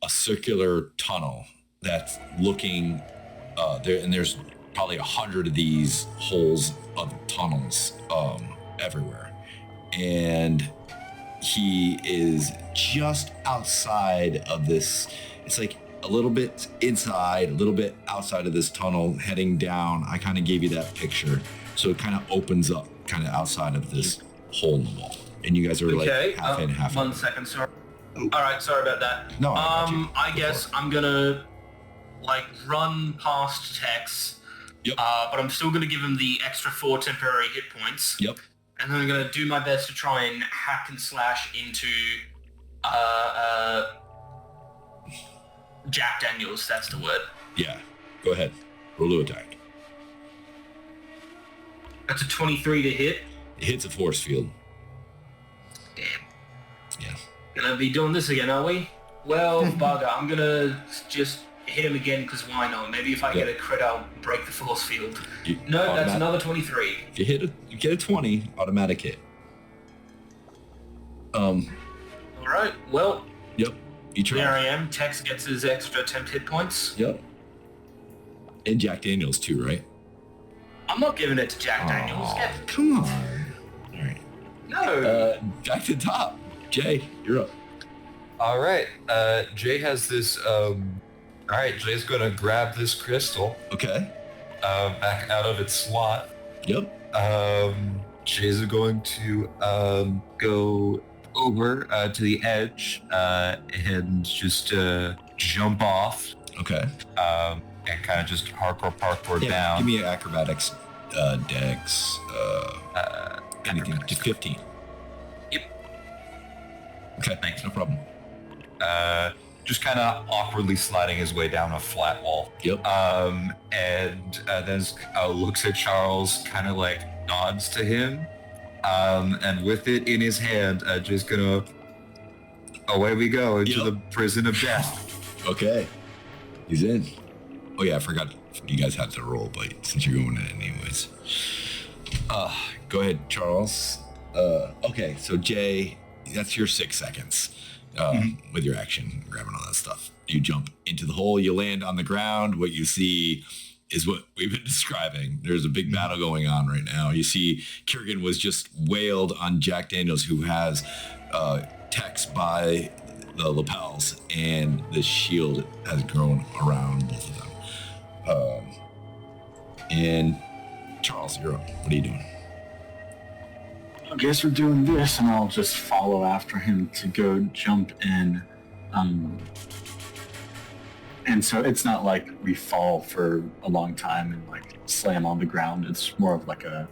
circular tunnel that's looking there, and there's probably 100 of these holes of tunnels everywhere, and he is just outside of this. It's like a little bit inside, a little bit outside of this tunnel, heading down. I kind of gave you that picture, so it kind of opens up kind of outside of this hole in the wall, and you guys are like half in, half out. 1 second, sorry. All right, sorry about that. No, I guess I'm gonna like run past Tex. Yep. But I'm still gonna give him the extra 4 temporary hit points. Yep. And then I'm gonna do my best to try and hack and slash into Jack Daniels. That's the word. Yeah. Go ahead. Roll to attack. That's a 23 to hit. It hits a force field. Damn. Yeah. Gonna be doing this again, are we? Well, bugger. I'm gonna just hit him again because why not? Maybe if I get a crit, I'll break the force field. No, that's another 23. If you get a 20, automatic hit. All right. Well. Yep. You try. There I am. Tex gets his extra temp hit points. Yep. And Jack Daniels too, right? I'm not giving it to Jack Daniels. Come on. All right. No. Back to the top. Jay, you're up. All right. Jay has this. All right. Jay's gonna grab this crystal. Okay. Back out of its slot. Yep. Jay's going to go over to the edge and just jump off. Okay. And kind of just hardcore parkour down. Give me an acrobatics, dex, anything to 15. Yep. Okay, thanks. No problem. Just kind of awkwardly sliding his way down a flat wall. Yep. And then looks at Charles, kind of like nods to him, and with it in his hand, just gonna away we go into the prison of death. Okay, he's in. Oh yeah, I forgot you guys had to roll, but since you're going in anyways. Go ahead, Charles. Okay, so Jay, that's your 6 seconds with your action, grabbing all that stuff. You jump into the hole, you land on the ground. What you see is what we've been describing. There's a big battle going on right now. You see Kiergan was just wailed on Jack Daniels, who has text by the lapels, and the shield has grown around both of them. And Charles, you're up. What are you doing? I guess we're doing this, and I'll just follow after him to go jump in. And so it's not like we fall for a long time and like slam on the ground. It's more of like a,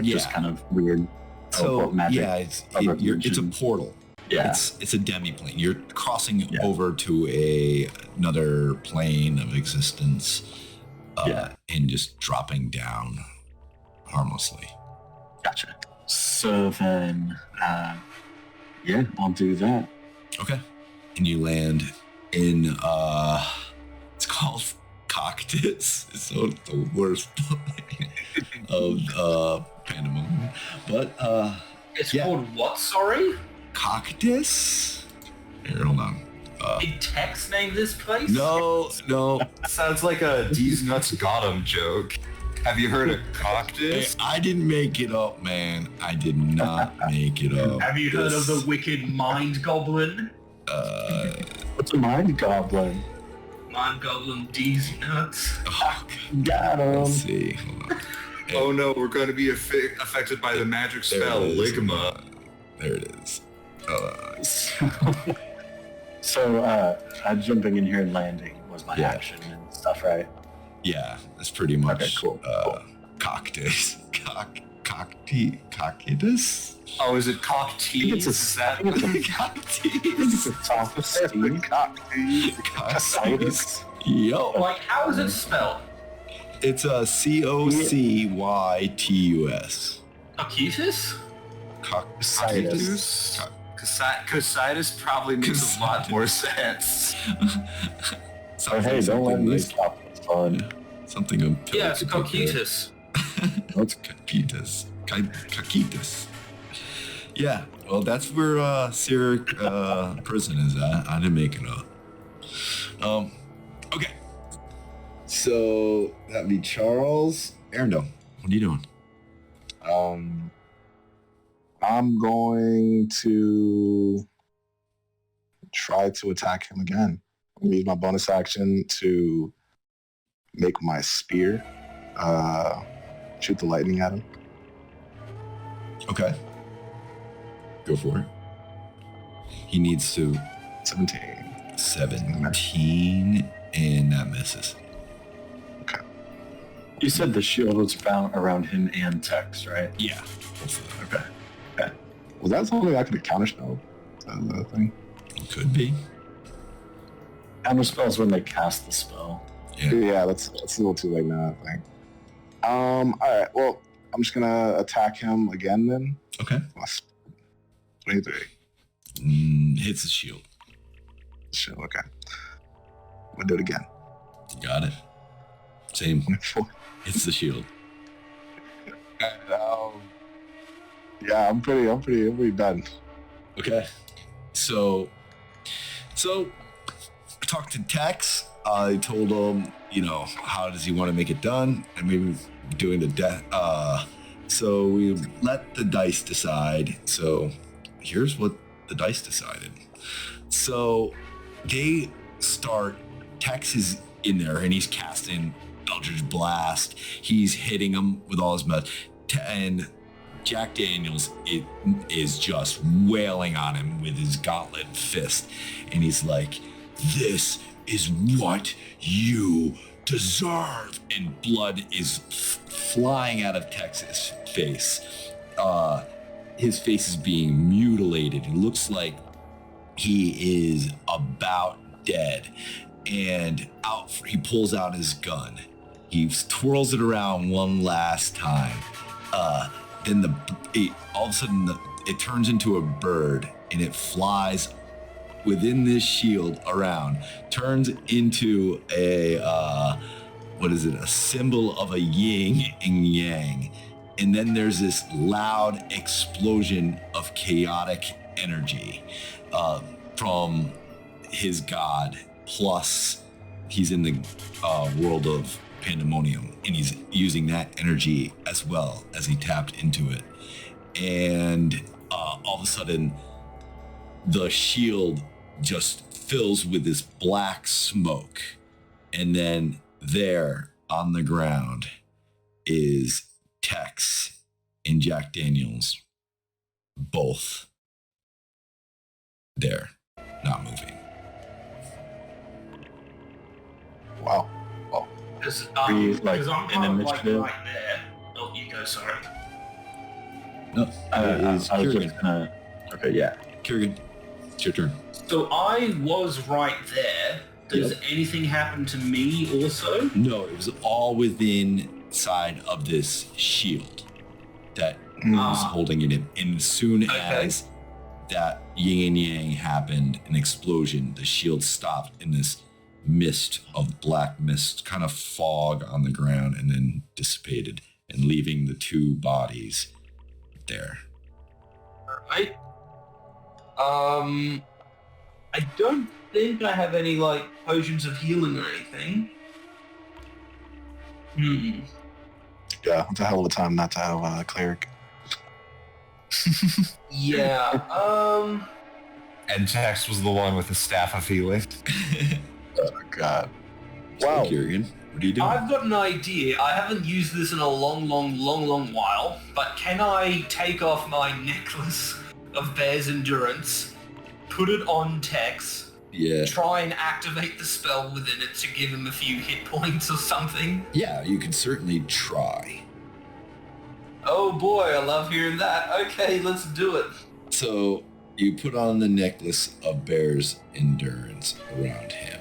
just kind of weird. Magic. Yeah, it's a portal. Yeah, it's a demi-plane. You're crossing over to another plane of existence, and just dropping down harmlessly. Gotcha. So then, I'll do that. Okay. And you land in, it's called Cactus. It's the worst of Pandemonium. But, it's called what, sorry? Cactus? Here, hold on. Did Tex name this place? No. Sounds like a D's Nuts Got 'em joke. Have you heard of Cactus? I didn't make it up, man. I did not make it up. Have you heard of the wicked Mind Goblin? What's a mind goblin? Mind Goblin D's Nuts. Oh, Got him. let's see. Hold on. Oh no, we're going to be affected by the magic spell, Ligma. There it is. So, jumping in here and landing was my action and stuff, right? Yeah, that's pretty much Okay, cool. Cactus. Cactus? Oh, is it cock tease? It's a Cactus. Yo. Like, how is it spelled? It's a Cocytus. Cocytus? Cactus? Cositis probably makes a lot more sense. Hey, don't let me stop. It's fun. Something Yeah, it's Cocytus. What's Cactus? Cactus. Yeah, well, that's where Cyric prison is at. I didn't make it up. Okay. So that'd be Charles. Arendelle, what are you doing? I'm going to try to attack him again. I'm going to use my bonus action to make my spear shoot the lightning at him. Okay. Go for it. He needs to 17, and that misses. Okay. You said the shield was bound around him and Tex, right? Yeah. Okay. Was that something I could have counterspelled? Is that another thing? Could be. Counterspells when they cast the spell. Yeah, that's a little too late now, I think. All right. Well, I'm just gonna attack him again then. Okay. 23. Hits the shield. Sure. Okay. I'm gonna do it again. You got it. Same. 24. Hits the shield. And, yeah, I'm pretty done. Okay. So I talked to Tex. I told him, how does he want to make it done, and maybe doing the death. So we let the dice decide. So here's what the dice decided. So they start. Tex is in there, and he's casting Eldritch Blast. He's hitting him with all his mess, and Jack Daniels is just wailing on him with his gauntlet fist, and he's like, "This is what you deserve," and blood is flying out of Tex's face. His face is being mutilated. It looks like he is about dead, and he pulls out his gun. He twirls it around one last time. Then all of a sudden it turns into a bird, and it flies within this shield around turns into a a symbol of a yin and yang, and then there's this loud explosion of chaotic energy from his god, plus he's in the world of Pandemonium, and he's using that energy as well as he tapped into it. And all of a sudden, the shield just fills with this black smoke. And then there on the ground is Tex and Jack Daniels, both there, not moving. Wow. Because We, I'm like, kind in of like initiative? right there. Oh, you go, sorry. No, I was Kieran. just gonna. Okay, yeah. Kieran, it's your turn. So I was right there. Does anything happen to me also? No, it was all within side of this shield that was holding it in. And as soon as that yin and yang happened, an explosion, the shield stopped in this mist of black mist, kind of fog on the ground, and then dissipated, and leaving the two bodies there. Alright. I don't think I have any, like, potions of healing or anything. Yeah, it's a hell of a time not to have a cleric. Yeah, And Tex was the one with the staff of healing. Oh, God. Wow. So, Kieran, what are you doing? I've got an idea. I haven't used this in a long while, but can I take off my necklace of Bear's Endurance, put it on Tex, Yeah. try and activate the spell within it to give him a few hit points or something? Yeah, you can certainly try. Oh boy, I love hearing that. Okay, let's do it. So you put on the necklace of Bear's Endurance around him,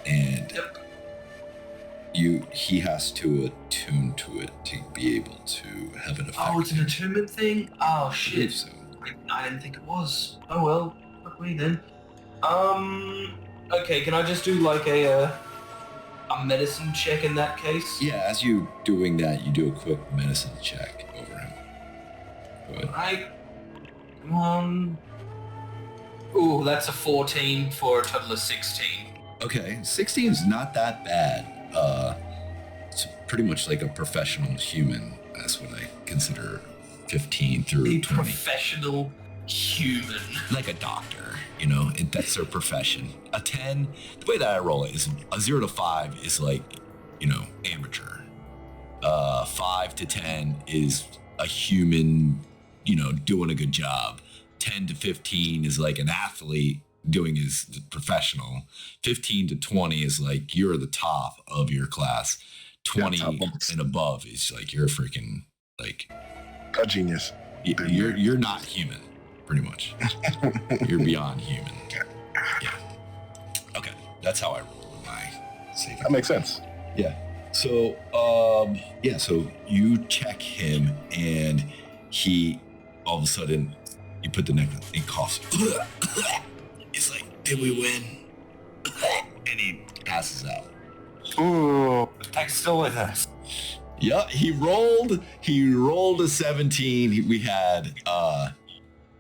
and he has to attune to it to be able to have an effect. Oh, it's an attunement thing? Oh I shit. believe so. I didn't think it was. Oh well, fuck me then. Okay, can I just do like a medicine check in that case? Yeah, as you doing that, you do a quick medicine check over him. Go ahead. Right. Come on. Ooh, that's a 14 for a total of 16. Okay, 16 is not that bad. It's pretty much like a professional human. That's what I consider 15 through A 20. professional human. Like a doctor, that's their profession. A 10, the way that I roll it is a 0 to 5 is like, amateur. 5 to 10 is a human, doing a good job. 10 to 15 is like an athlete doing his professional. 15 to 20 is like you're the top of your class. 20 and above is like you're a freaking like A genius. you're not human, pretty much. You're beyond human. Yeah. Okay, that's how I roll with my saving. That makes sense. Yeah. So, so you check him, and he, all of a sudden, you put the necklace, he coughs. He's like, did we win? And he passes out. Ooh. Tex still with us. Yeah, he rolled a 17. We had,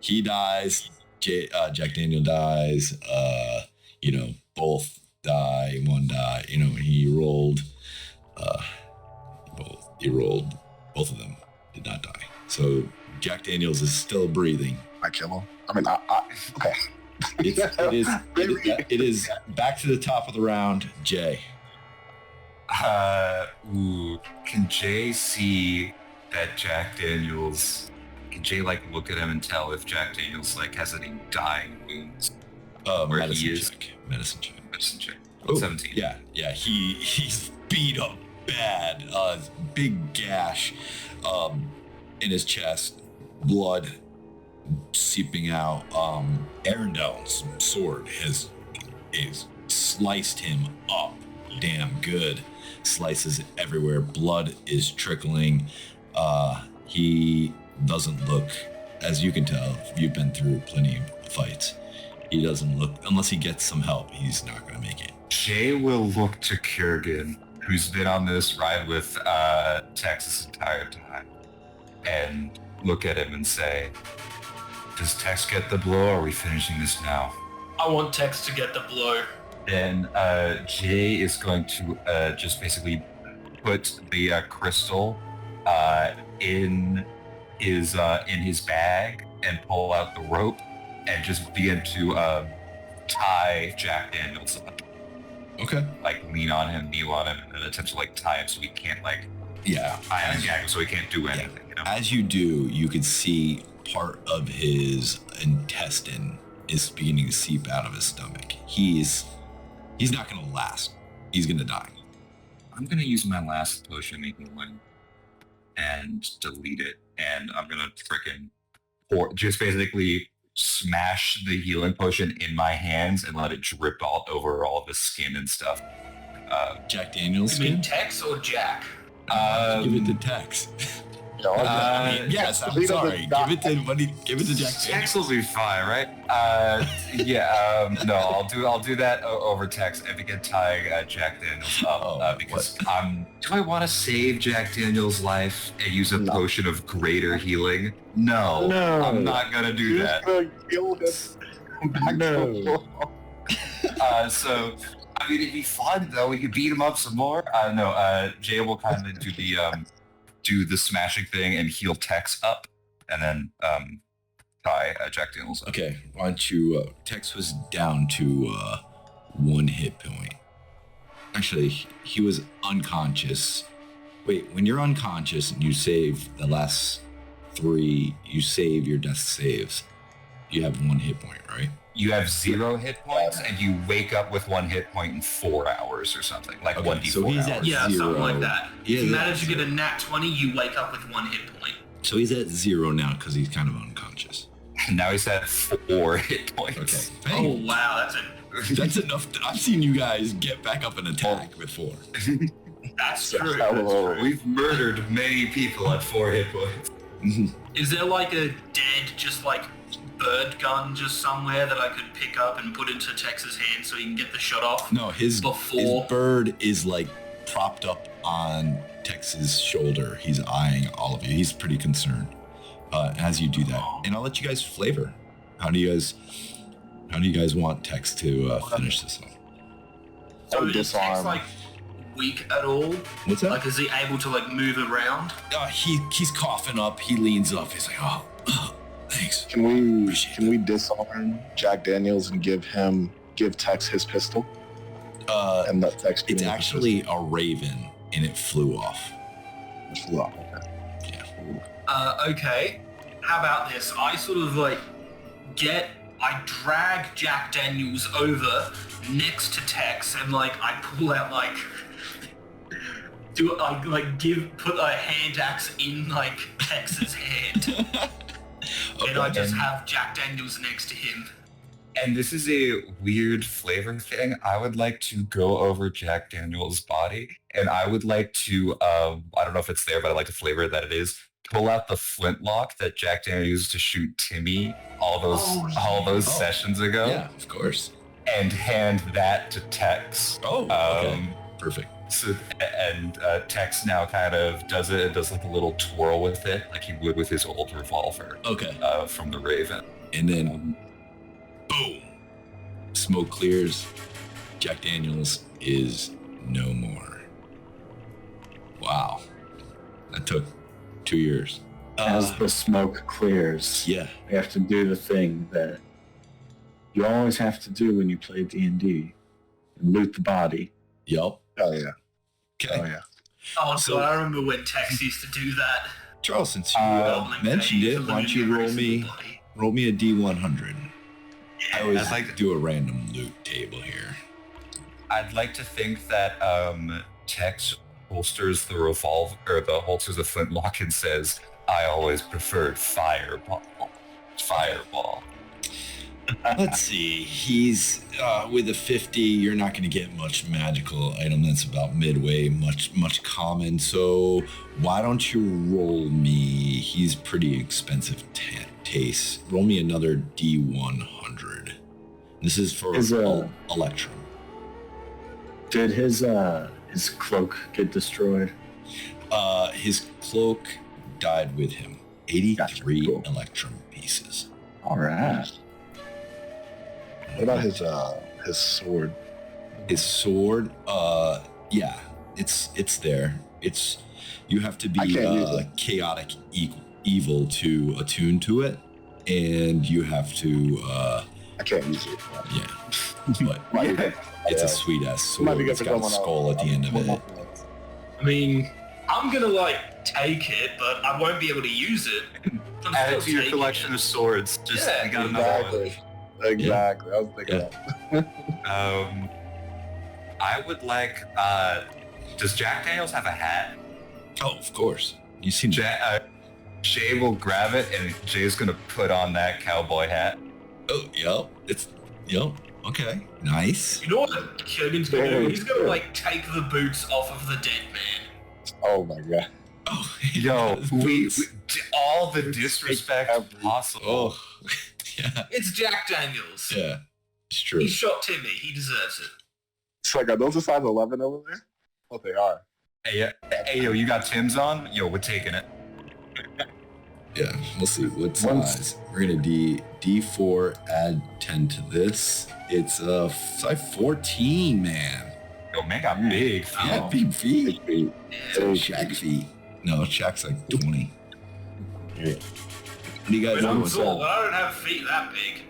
he dies, Jack Daniel dies, both die, one die, he rolled, both of them did not die. So Jack Daniels is still breathing. I kill him. I mean, okay. Uh, It is back to the top of the round, Jay. Can Jay see that Jack Daniels? Can Jay look at him and tell if Jack Daniels has any dying wounds? Where Medicine he is? check. Medicine check. Medicine check. Oh, 17. Yeah. He's beat up bad. Big gash in his chest, blood seeping out. Arendel's sword has sliced him up damn good. Slices everywhere. Blood is trickling. He doesn't look, as you can tell, you've been through plenty of fights. He doesn't look, unless he gets some help, he's not going to make it. Jay will look to Kurgan, who's been on this ride with Tex this entire time, and look at him and say, does Tex get the blow, or are we finishing this now? I want Tex to get the blow. Then Jay is going to just basically put the crystal in his bag and pull out the rope and just begin to tie Jack Daniels up. Okay. Like lean on him, kneel on him, and attempt to like tie him so he can't like Yeah. tie him and gag him so he can't do anything. You know? As you do, you can see part of his intestine is beginning to seep out of his stomach. He's not going to last. He's going to die. I'm going to use my last potion of healing and delete it, and I'm going to frickin' pour, just basically smash the healing potion in my hands and let it drip all over all of his skin and stuff. Jack Daniels You mean skin? Tex or Jack? Give it to Tex. Yes, I'm sorry. Give it to Jack Tex Daniels. will be fine, right? No, I'll do that over text and begin tying Jack Daniels up because do I want to save Jack Daniels' life and use a potion of greater healing? No, I'm not gonna do that. So I mean, it'd be fun though. We could beat him up some more. Jay will kind of do the smashing thing and heal Tex up, and then tie Jack Daniels up. Okay, why don't you... Tex was down to 1 hit point. Actually, he was unconscious. Wait, when you're unconscious and you save the last 3, you save your death saves, you have 1 hit point, right? You have 0 hit points, and you wake up with 1 hit point in 4 hours or something, like Okay, 1d4 so he's hours. at Yeah, 0. something like that. Yeah, If you yeah, manage to so- get a nat 20, you wake up with 1 hit point. So he's at 0 now because he's kind of unconscious. Now he's at 4 hit points. Okay. Oh Hey, wow, that's enough. I've seen you guys get back up and attack with 4. that's So true. how That's low? true. We've murdered many people at 4 hit points. Is there like a dead, just like bird gun just somewhere that I could pick up and put into Tex's hand so he can get the shot off? No, his Before- bird is like propped up on Tex's shoulder. He's eyeing all of you. He's pretty concerned as you do that. And I'll let you guys flavor. How do you guys want Tex to finish this off? So is Tex disarm. like weak at all? What's that? Like, is he able to like move around? He's coughing up. He leans up. He's like, oh, thanks. Can we Appreciate we disarm Jack Daniels and give Tex his pistol and let Tex? It's actually a raven, and it flew off. Okay. How about this? I sort of like I drag Jack Daniels over next to Tex and like I pull out like put a hand axe in like Tex's hand and I just have Jack Daniels next to him. And this is a weird flavor thing. I would like to go over Jack Daniels' body, and I would like to, I don't know if it's there, but I'd like to flavor that it is, pull out the flintlock that Jack Daniels used to shoot Timmy all those sessions ago, Yeah, of course. and hand that to Tex. Oh, okay. Perfect. So, and Tex now kind of does like a little twirl with it, like he would with his old revolver Okay. from the Raven. And then, boom, smoke clears. Jack Daniels is no more. Wow. That took 2 years. As the smoke clears, Yeah. we have to do the thing that you always have to do when you play D&D. Loot the body. Yup. Oh yeah. Okay. Oh yeah. Oh, So- God, I remember when Tex used to do that. Charles, since you Like, mentioned he it, used to why don't loot you every roll single me body. a D100? I always I'd like to- do a random loot table here. I'd like to think that Tex holsters the revolver, or holsters the flintlock and says, "I always preferred fireball." Fireball. Let's see. He's with a 50. You're not going to get much magical item that's about midway, much common. So why don't you roll me? He's pretty expensive taste. Roll me another D100. This is for His, Electrum. Did his cloak get destroyed? His cloak died with him. 83 Gotcha, cool. Electrum pieces. All right. What about his sword? His sword, yeah, it's there. You have to I be can't use it. chaotic evil to attune to it, and you have to I can't use it. yeah. But Might be- it's yeah. a sweet ass Might sword. be good It's for got a someone else. skull at the end of it. I mean, I'm gonna like take it, but I won't be able to use it. I'm Add it still to your taking collection it. of swords. Just Yeah, you got another one. Exactly. I was thinking that. I would like. Does Jack Daniels have a hat? Oh, of course. You seen Jay will grab it, and Jay's gonna put on that cowboy hat. Oh, yep. Okay, nice. You know what Kurgan's gonna do? He's gonna like take the boots off of the dead man. Oh my god. Oh, Yo, we all the Boots disrespect take every- possible. Oh, yeah, It's Jack Daniels. yeah. It's true. He shot Timmy. He deserves it. It's like, are those a size 11 over there? Well, they are. Hey, yo, you got Tim's on? Yo, we're taking it. Yeah, we'll see what Once- size. We're gonna D4 add 10 to this. It's size 14, man. Yo, man got big feet. Yeah, big feet. Big So Shaq feet. No, Shaq's like 20. Yeah. What do you guys But I'm doing? tall, but I don't have feet that big.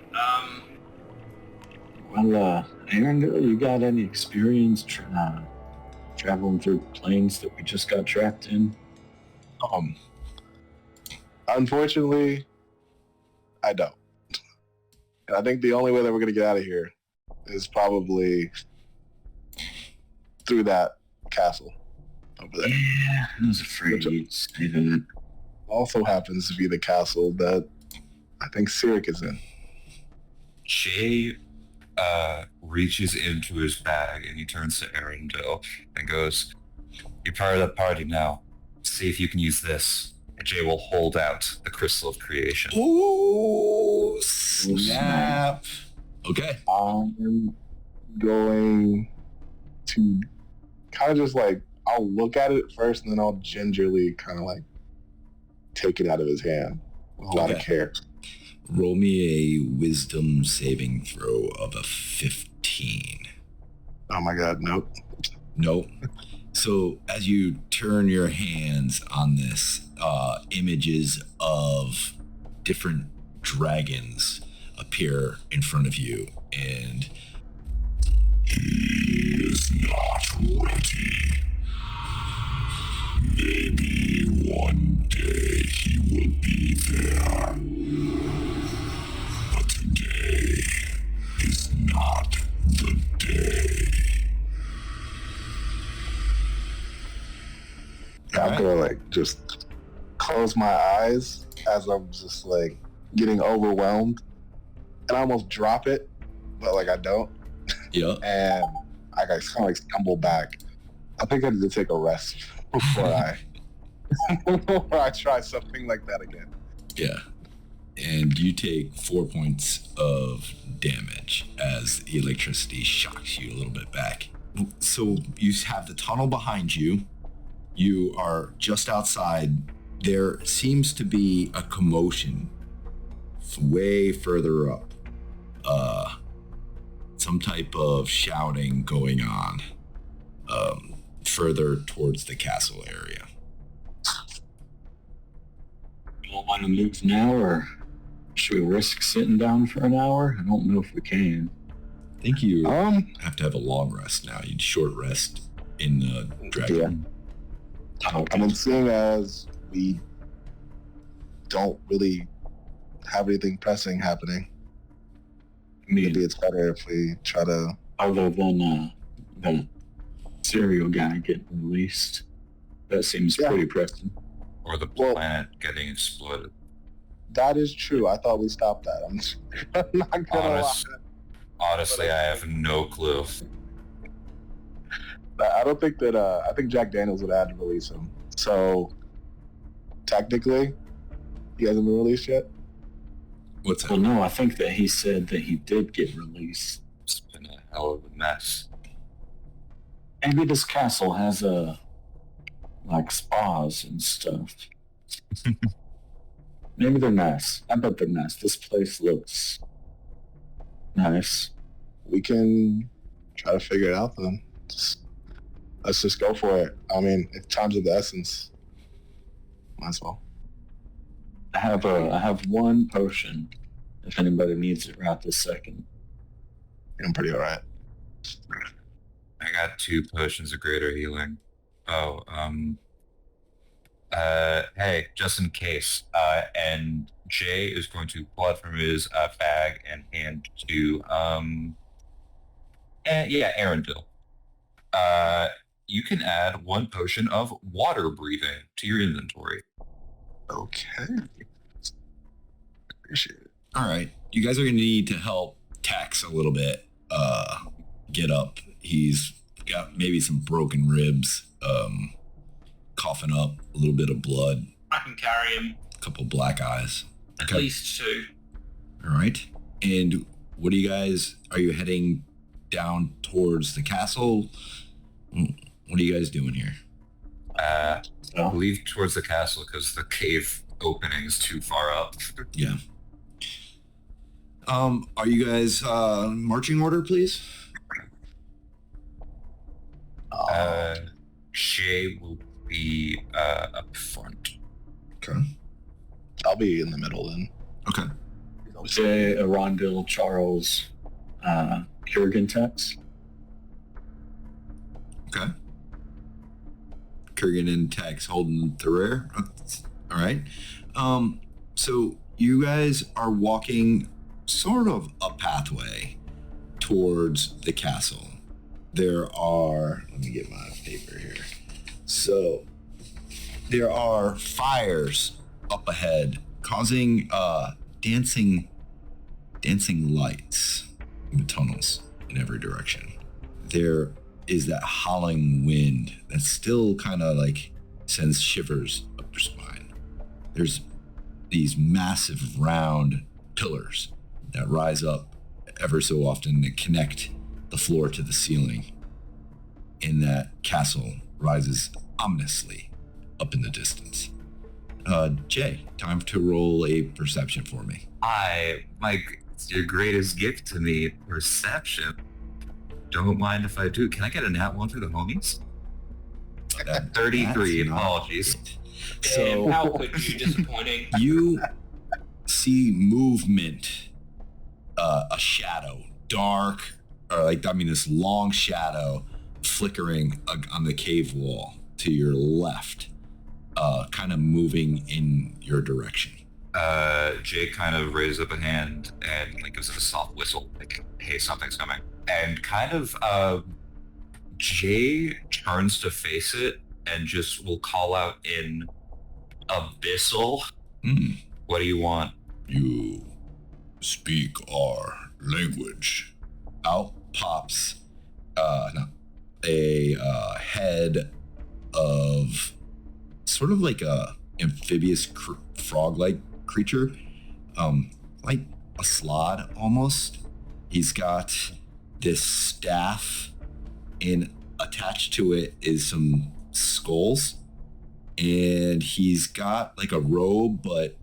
Well, Aaron, you got any experience traveling through planes that we just got trapped in? Unfortunately, I don't. And I think the only way that we're gonna get out of here is probably through that castle over there. Yeah, I was afraid you'd say that. Also happens to be the castle that I think Cyric is in. Jay reaches into his bag and he turns to Arundel and goes, "You're part of the party now. See if you can use this." And Jay will hold out the Crystal of Creation. Ooh, snap. Okay. I'm going to kind of just like, I'll look at it first and then I'll gingerly kind of like take it out of his hand with a lot of Okay. care. Roll me a wisdom saving throw of a 15. Oh my god, nope. Nope. So as you turn your hands on this, images of different dragons appear in front of you, and he is not ready. Maybe one day he will be there, but today is not the day. I'm gonna like just close my eyes as I'm just like getting overwhelmed, and I almost drop it, but like I don't, Yeah. and I kind of like stumble back. I think I need to take a rest before before I try something like that again. Yeah. And you take 4 points of damage as the electricity shocks you a little bit back. So you have the tunnel behind you. You are just outside. There seems to be a commotion way further up. Some type of shouting going on further towards the castle area. You all want to move now, or should we risk sitting down for an hour? I don't know if we can. I think you Um, have to have a long rest now. You'd short rest in the dragon. I mean, seeing as we don't really have anything pressing happening, I mean, maybe it's better if we try to. other than the serial guy getting released, that seems Yeah. pretty pressing. Or the Well- planet getting exploded. That is true. I thought we stopped that. I'm not gonna Honest- lie. Honestly, I have no clue. But I don't think that. I think Jack Daniels would have had to release him. So technically, he hasn't been released yet. What's Well, that? no, I think that he said that he did get released. It's been a hell of a mess. Maybe this castle has like spas and stuff. Maybe they're nice. I bet they're nice. This place looks nice. We can try to figure it out then. Let's just go for it. I mean, if time's of the essence, might as well. I have one potion. If anybody needs it right this second. I'm pretty alright. I got 2 potions of greater healing. Oh, hey, just in case. And Jay is going to pull out from his bag and hand to, Arendelle. You can add 1 potion of water breathing to your inventory. Okay. Appreciate it. All right. You guys are going to need to help Tex a little bit get up. He's got maybe some broken ribs, coughing up a little bit of blood, I can carry him. a couple black eyes. At Okay. least 2. All right. And what are you heading down towards the castle? What are you guys doing here? I So, believe towards the castle because the cave opening is too far up. Yeah. Are you guys marching order, please? Jay will be up front. Okay. I'll be in the middle then. Okay. Jay, Arondil, Charles, Kurgan Tex. Okay. Kurgan and Tex holding the rear. All right. So you guys are walking sort of a pathway towards the castle. Let me get my paper here. So there are fires up ahead causing dancing lights in the tunnels in every direction. There is that howling wind that still kind of like sends shivers up your spine. There's these massive round pillars that rise up ever so often that connect the floor to the ceiling. And that castle rises ominously up in the distance. Jay, time to roll a perception for me. It's your greatest gift to me, perception. Don't mind if I do. Can I get a nat 1 for the homies? 33, That's not apologies. it. So, So how could you? Disappointing. you see movement, a shadow, dark, this long shadow flickering on the cave wall to your left, kind of moving in your direction. Jay kind of raises up a hand and like gives it a soft whistle, like, hey, something's coming. And kind of, Jay turns to face it and just will call out in Abyssal. What do you want? You speak our language. Out pops a head of sort of like a amphibious frog-like creature, like a slod almost. He's got this staff, and attached to it is some skulls, and he's got like a robe, but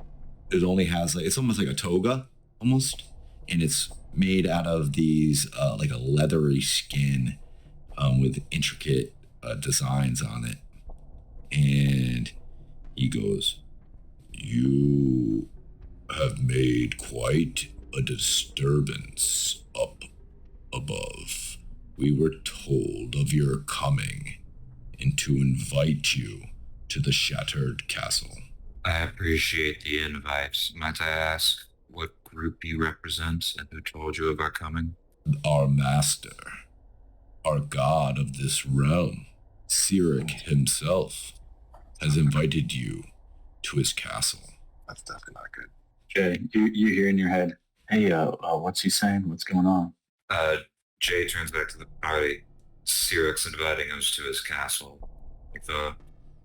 it only has it's almost like a toga almost, and it's made out of these like a leathery skin with intricate designs on it. And he goes, "You have made quite a disturbance up above. We were told of your coming and to invite you to the shattered castle." I appreciate the invite. Might I ask what group you represent and who told you of our coming? Our master, our god of this realm, Cyric himself, has invited you to his castle. That's definitely not good. Jay, you hear in your head, hey, what's he saying? What's going on? Jay turns back to the party. Cyric's inviting us to his castle. Like the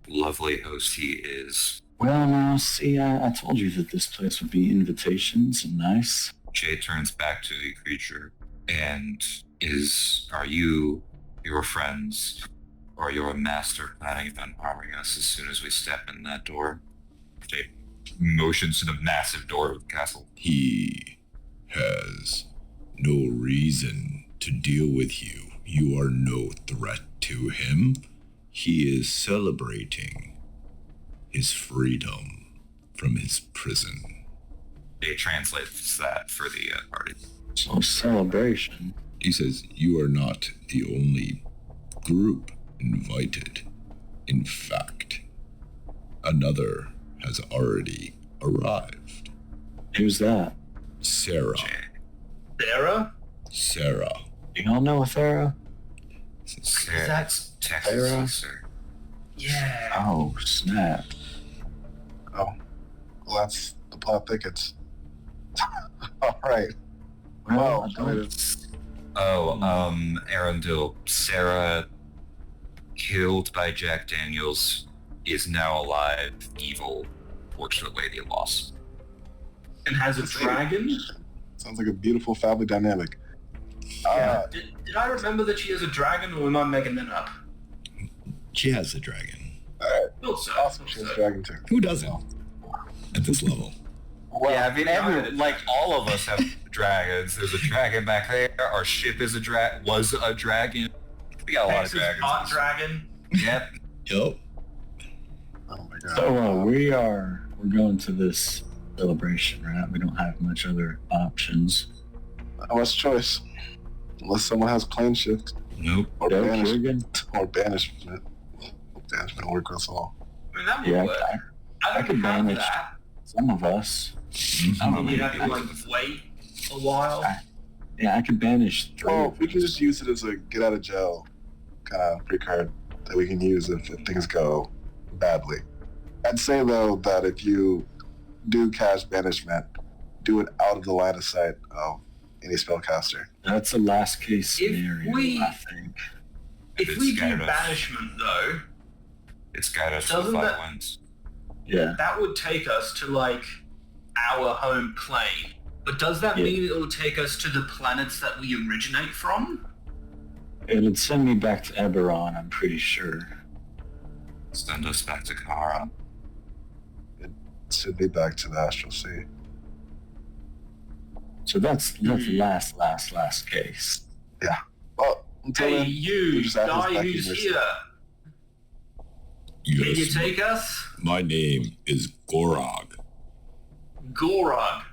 lovely host he is, Well, now, see, I told you that this place would be invitations and nice. Jay turns back to the creature and are you, your friends, or your master planning on harming us as soon as we step in that door? Jay motions to the massive door of the castle. He has no reason to deal with you. You are no threat to him. He is celebrating his freedom from his prison. Jay translates that for the party. So, celebration. He says, you are not the only group invited. In fact, another has already arrived. Who's that? Sarah. Sarah? Sarah. Do y'all know a Sarah? Sarah, That's Texas, Sarah? sir. Yeah. Oh, snap. Oh, well, that's the plot thickets. All right. Well, Well, I don't... Arundel, Sarah, killed by Jack Daniels, is now alive, evil, fortunate lady at loss. And has a dragon? sounds like a beautiful family dynamic. Yeah. Did I remember that she has a dragon, or am I making that up? She has a dragon. All right. Thought so. Awesome. She has a dragon too. Who doesn't? At this level. Well, Yeah, I mean, all of us have dragons. There's a dragon back there. Our ship is was a dragon. We got a lot of Texas dragons. hot dragon. Yep. Yup. oh my god. So, we're going to this celebration, right? We don't have much other options. What's choice? Unless someone has plane shift Nope. or Joe banishment. Kerrigan? Or banishment. Banishment will work us all. I mean, that would Yeah, work. I I don't could have manage. that. Some of us. I And you'd have to like wait a while. Yeah, I could banish 3. Well, we can just use it as a get out of jail kind of free card that we can use if things go badly. I'd say though that if you do cast banishment, do it out of the line of sight of any spellcaster. That's a last case If scenario, we- I think. If we do Skyrim. banishment though, It's got us to Doesn't 5 that- wins. Yeah. that would take us to like our home plane. But does that Yeah. mean it will take us to the planets that we originate from? It'd send me back to Eberron, I'm pretty sure. Send us back to Kara. Send me back to the Astral Sea. So that's last case. Well, until Hey, then, you we just have this guy back in who's this- here. Can you Yes. take us? My name is Gorog. Gorog.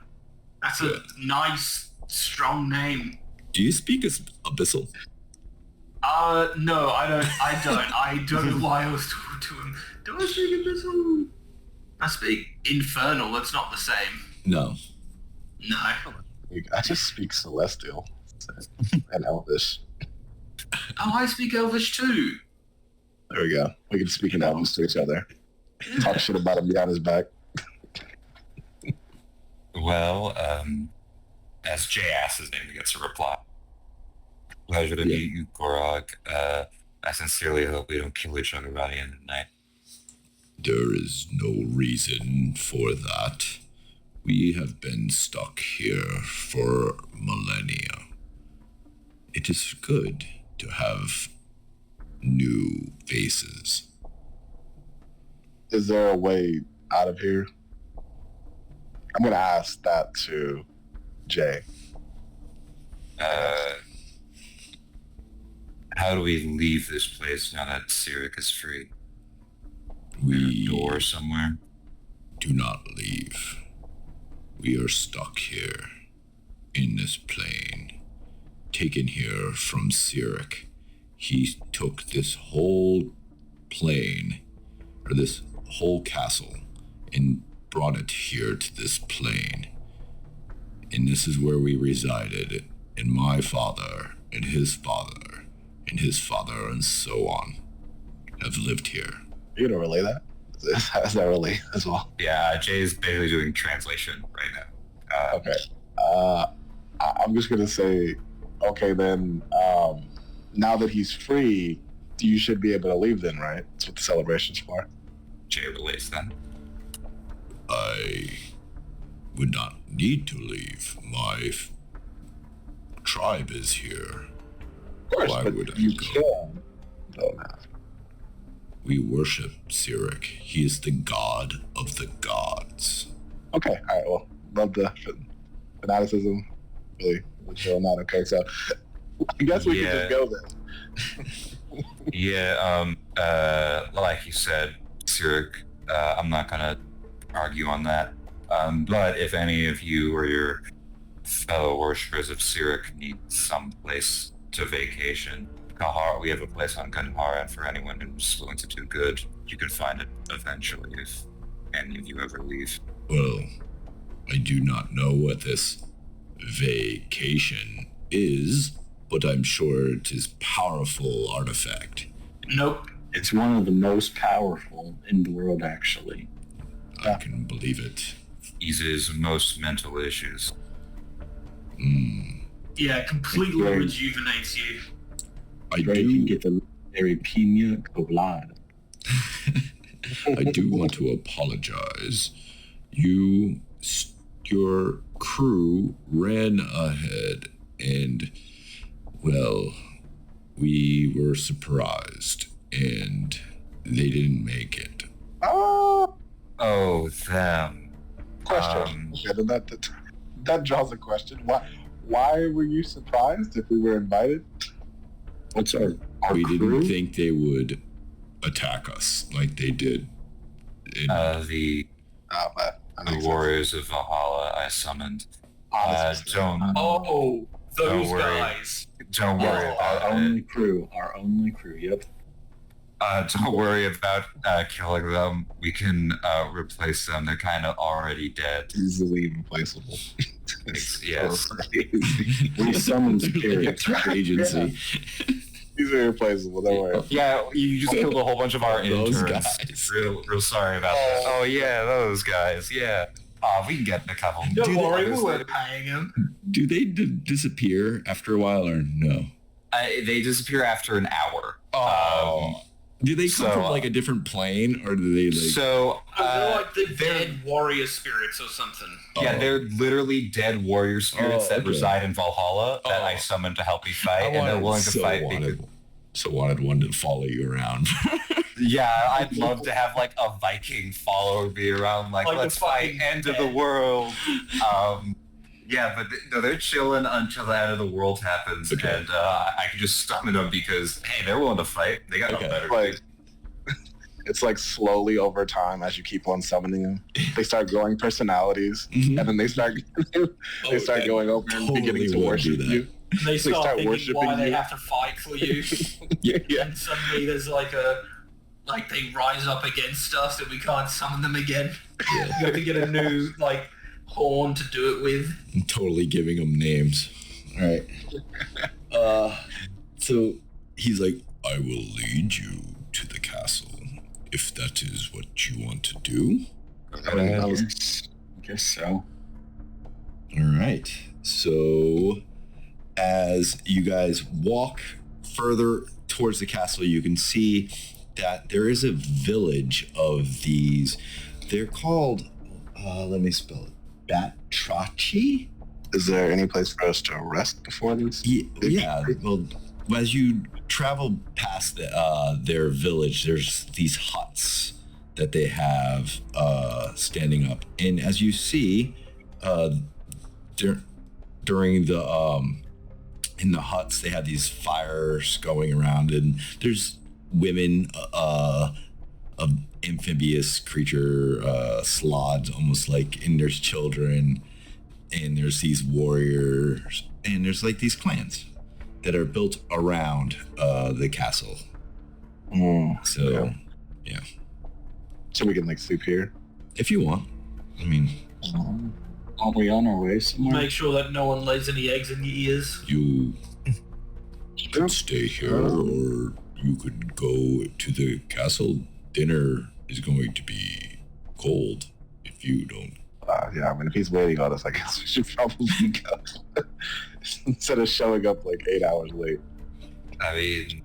That's a nice, strong name. Do you speak Abyssal? No, I don't. I don't know why I was talking to him. Do I speak Abyssal? I speak Infernal. That's not the same. No. No. I just speak Celestial and Elvish. Oh, I speak Elvish too. There we go. We can speak in Elvish to each other. Talk shit about him behind his back. Well, as Jay asks his name, he gets a reply. Pleasure to meet you, Gorog. I sincerely hope we don't kill each other by the end of the night. There is no reason for that. We have been stuck here for millennia. It is good to have new faces. Is there a way out of here? I'm gonna ask that to Jay. How do we leave this place now that Cyric is free? We A door somewhere? do not leave. We are stuck here in this plane, taken here from Cyric. He took this whole plane, or this whole castle, and brought it here to this plane. And this is where we resided, and my father, and his father, and his father, and so on, have lived here. You gonna relay that? Is that relay as well? Yeah, Jay's basically doing translation right now. Okay. I'm just gonna say, okay, then. Now that he's free, you should be able to leave then, right? That's what the celebration's for. Jay relates then. I would not need to leave. My tribe is here. Of course, Why but would I you go? can. Don't have. We worship Cyric. He is the god of the gods. Okay, all right, well, love the fanaticism. Really feeling that. Okay, so I guess we can just go then. Like you said, Cyric, I'm not gonna argue on that. But if any of you or your fellow worshippers of Cyric need some place to vacation, Kahar, we have a place on Kandahar, and for anyone who's willing to do good, you can find it eventually if any of you ever leave. Well, I do not know what this vacation is, but I'm sure it is powerful artifact. Nope. It's one of the most powerful in the world, actually. I can believe it. Eases most mental issues. Yeah, it completely Right. rejuvenates you. I Right, you do. get the very pina colada. I do want to apologize. Your crew ran ahead, and well, we were surprised, and they didn't make it. Oh, Oh, them. question. Okay, then that draws a question. Why were you surprised if we were invited? What's our We crew? didn't think they would attack us like they did. The That makes sense. warriors of Valhalla I summoned. Honestly, Don't Oh, those worry. guys. don't worry our about it. only crew. Our only crew. Yep. Don't worry about killing them. We can replace them. They're kind of already dead. easily replaceable. Yes. We summoned They're like a spirits. trap agency. These are replaceable. Don't worry. Yeah, you just killed a whole bunch of our Those interns. guys. Real sorry about that. Oh yeah, those guys. Yeah. We can get a couple. Don't worry, we others weren't later. paying them. Do they disappear after a while or no? They disappear after an hour. Do they come So, from like a different plane, or do they like? They're like the they're- dead warrior spirits or something. Yeah, Oh. they're literally dead warrior spirits that okay. reside in Valhalla that I Oh. summoned to help me fight, and they're willing to fight. wanted one to follow you around. Yeah, I'd love to have like a Viking follow me around, like Like let's the fight, fucking end of the dead. world. Yeah, but no, they're chilling until the end of the world happens, Okay. and I can just summon them because hey, they're willing to fight. They got Okay. no better. Like, it's like slowly over time as you keep on summoning them, they start growing personalities, Mhm. and then they start Oh, start that going over and beginning to would worship do that. you. And they start start thinking worshipping why they you. have to fight for you. Yeah. And suddenly there's like they rise up against us and we can't summon them again. Yeah. You have to get a new horn to do it with. I'm totally giving them names. All right. So he's like, I will lead you to the castle if that is what you want to do. That was- I guess so. All right. So as you guys walk further towards the castle, you can see that there is a village of these. They're called, let me spell it, Batrachi? Is there any place for us to rest before this? Yeah. Well, as you travel past their village, there's these huts that they have standing up, and as you see, during the in the huts, they have these fires going around, and there's women, amphibious creature, slods, almost like, and there's children, and there's these warriors, and there's like these clans that are built around the castle. So, yeah, So we can like sleep here. if you want, I mean, Are we on our way somewhere? Make sure that no one lays any eggs in your ears. you could stay here, or you could go to the castle. Dinner is going to be cold if you don't. Yeah, I mean, if he's waiting on us, I guess we should probably go instead of showing up like 8 hours late. I mean,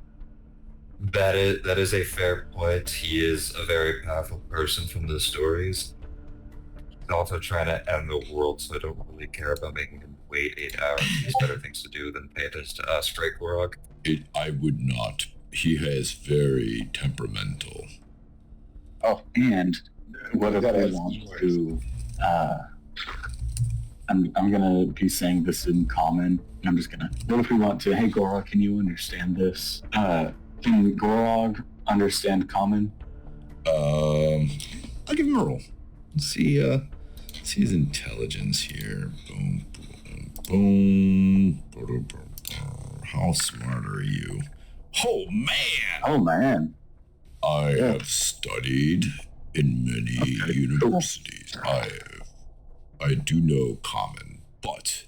that is a fair point. He is a very powerful person from the stories. also trying to end the world, so I don't really care about making him wait 8 hours. He's better things to do than pay attention to us, right, Gorog? I would not. He is very temperamental. Oh, and what if we want to? I'm gonna be saying this in common. I'm just gonna. What if we want to? Hey, Gorog, can you understand this? Can Gorog understand common? I'll give him a roll. Let's see his intelligence here. Boom, boom, boom. How smart are you? Oh man! I have studied in many universities. I do know common, but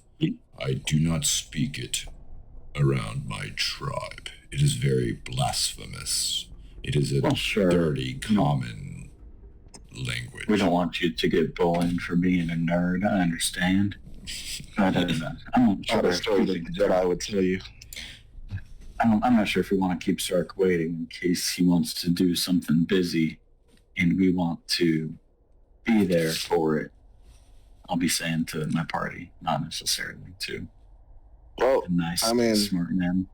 I do not speak it around my tribe. It is very blasphemous. It is a dirty common language. We don't want you to get bullied for being a nerd. I understand. But I'm not sure story that I would tell you. I'm not sure if we want to keep Cyric waiting in case he wants to do something busy, and we want to be there for it. I'll be saying to my party, not necessarily to Well, a nice, smart man.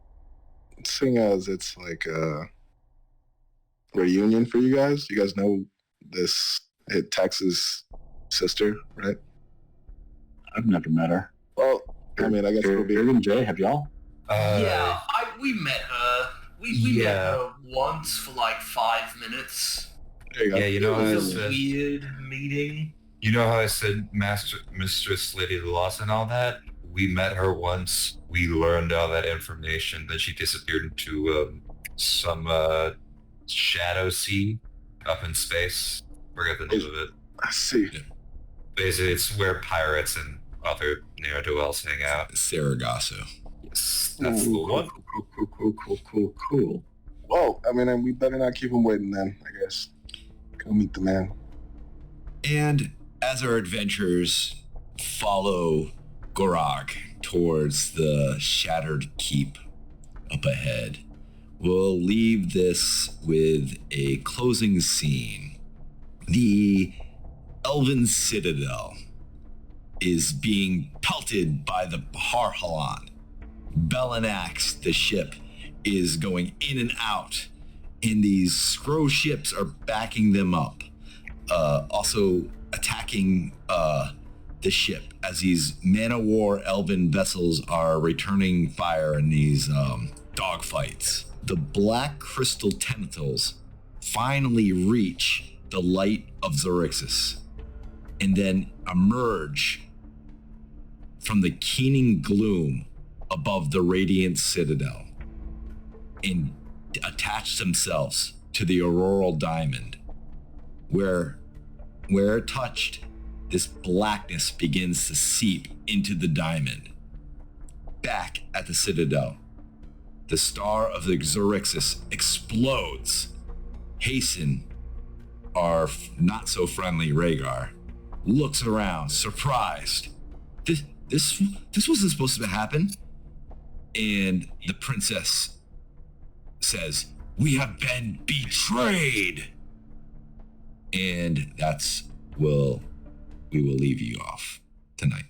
Seeing as it's like a reunion for you guys know this Tex's sister, right? I've never met her. Well, I mean, I guess it'll be. and Jay, have y'all? Yeah, we met her. We met her once for like 5 minutes. There you go. Yeah, you know how It I was a said. weird meeting. You know how I said Mistress Lady Lost and all that? We met her once. We learned all that information. Then she disappeared into some shadow sea up in space. Forget the name of it. I see. Basically, it's where pirates and other ne'er-do-wells hang out. Saragossa. Yes, that's the one. Cool. Well, I mean, we better not keep him waiting then, I guess. Go meet the man. And as our adventurers follow Gorog towards the shattered keep up ahead, we'll leave this with a closing scene. The Elven Citadel is being pelted by the Harhalan. Belanax, the ship, is going in and out, and these Skrull ships are backing them up. Also attacking the ship as these man-o'-war elven vessels are returning fire in these dogfights. The black crystal tentacles finally reach the light of Xerxes and then emerge from the keening gloom above the radiant citadel and attach themselves to the auroral diamond. Where it touched, this blackness begins to seep into the diamond. Back at the citadel, the star of the Xerxes explodes. Hasten, our not so friendly Rhaegar, looks around, surprised. This wasn't supposed to happen. And the princess says, "We have been betrayed." And we will leave you off tonight.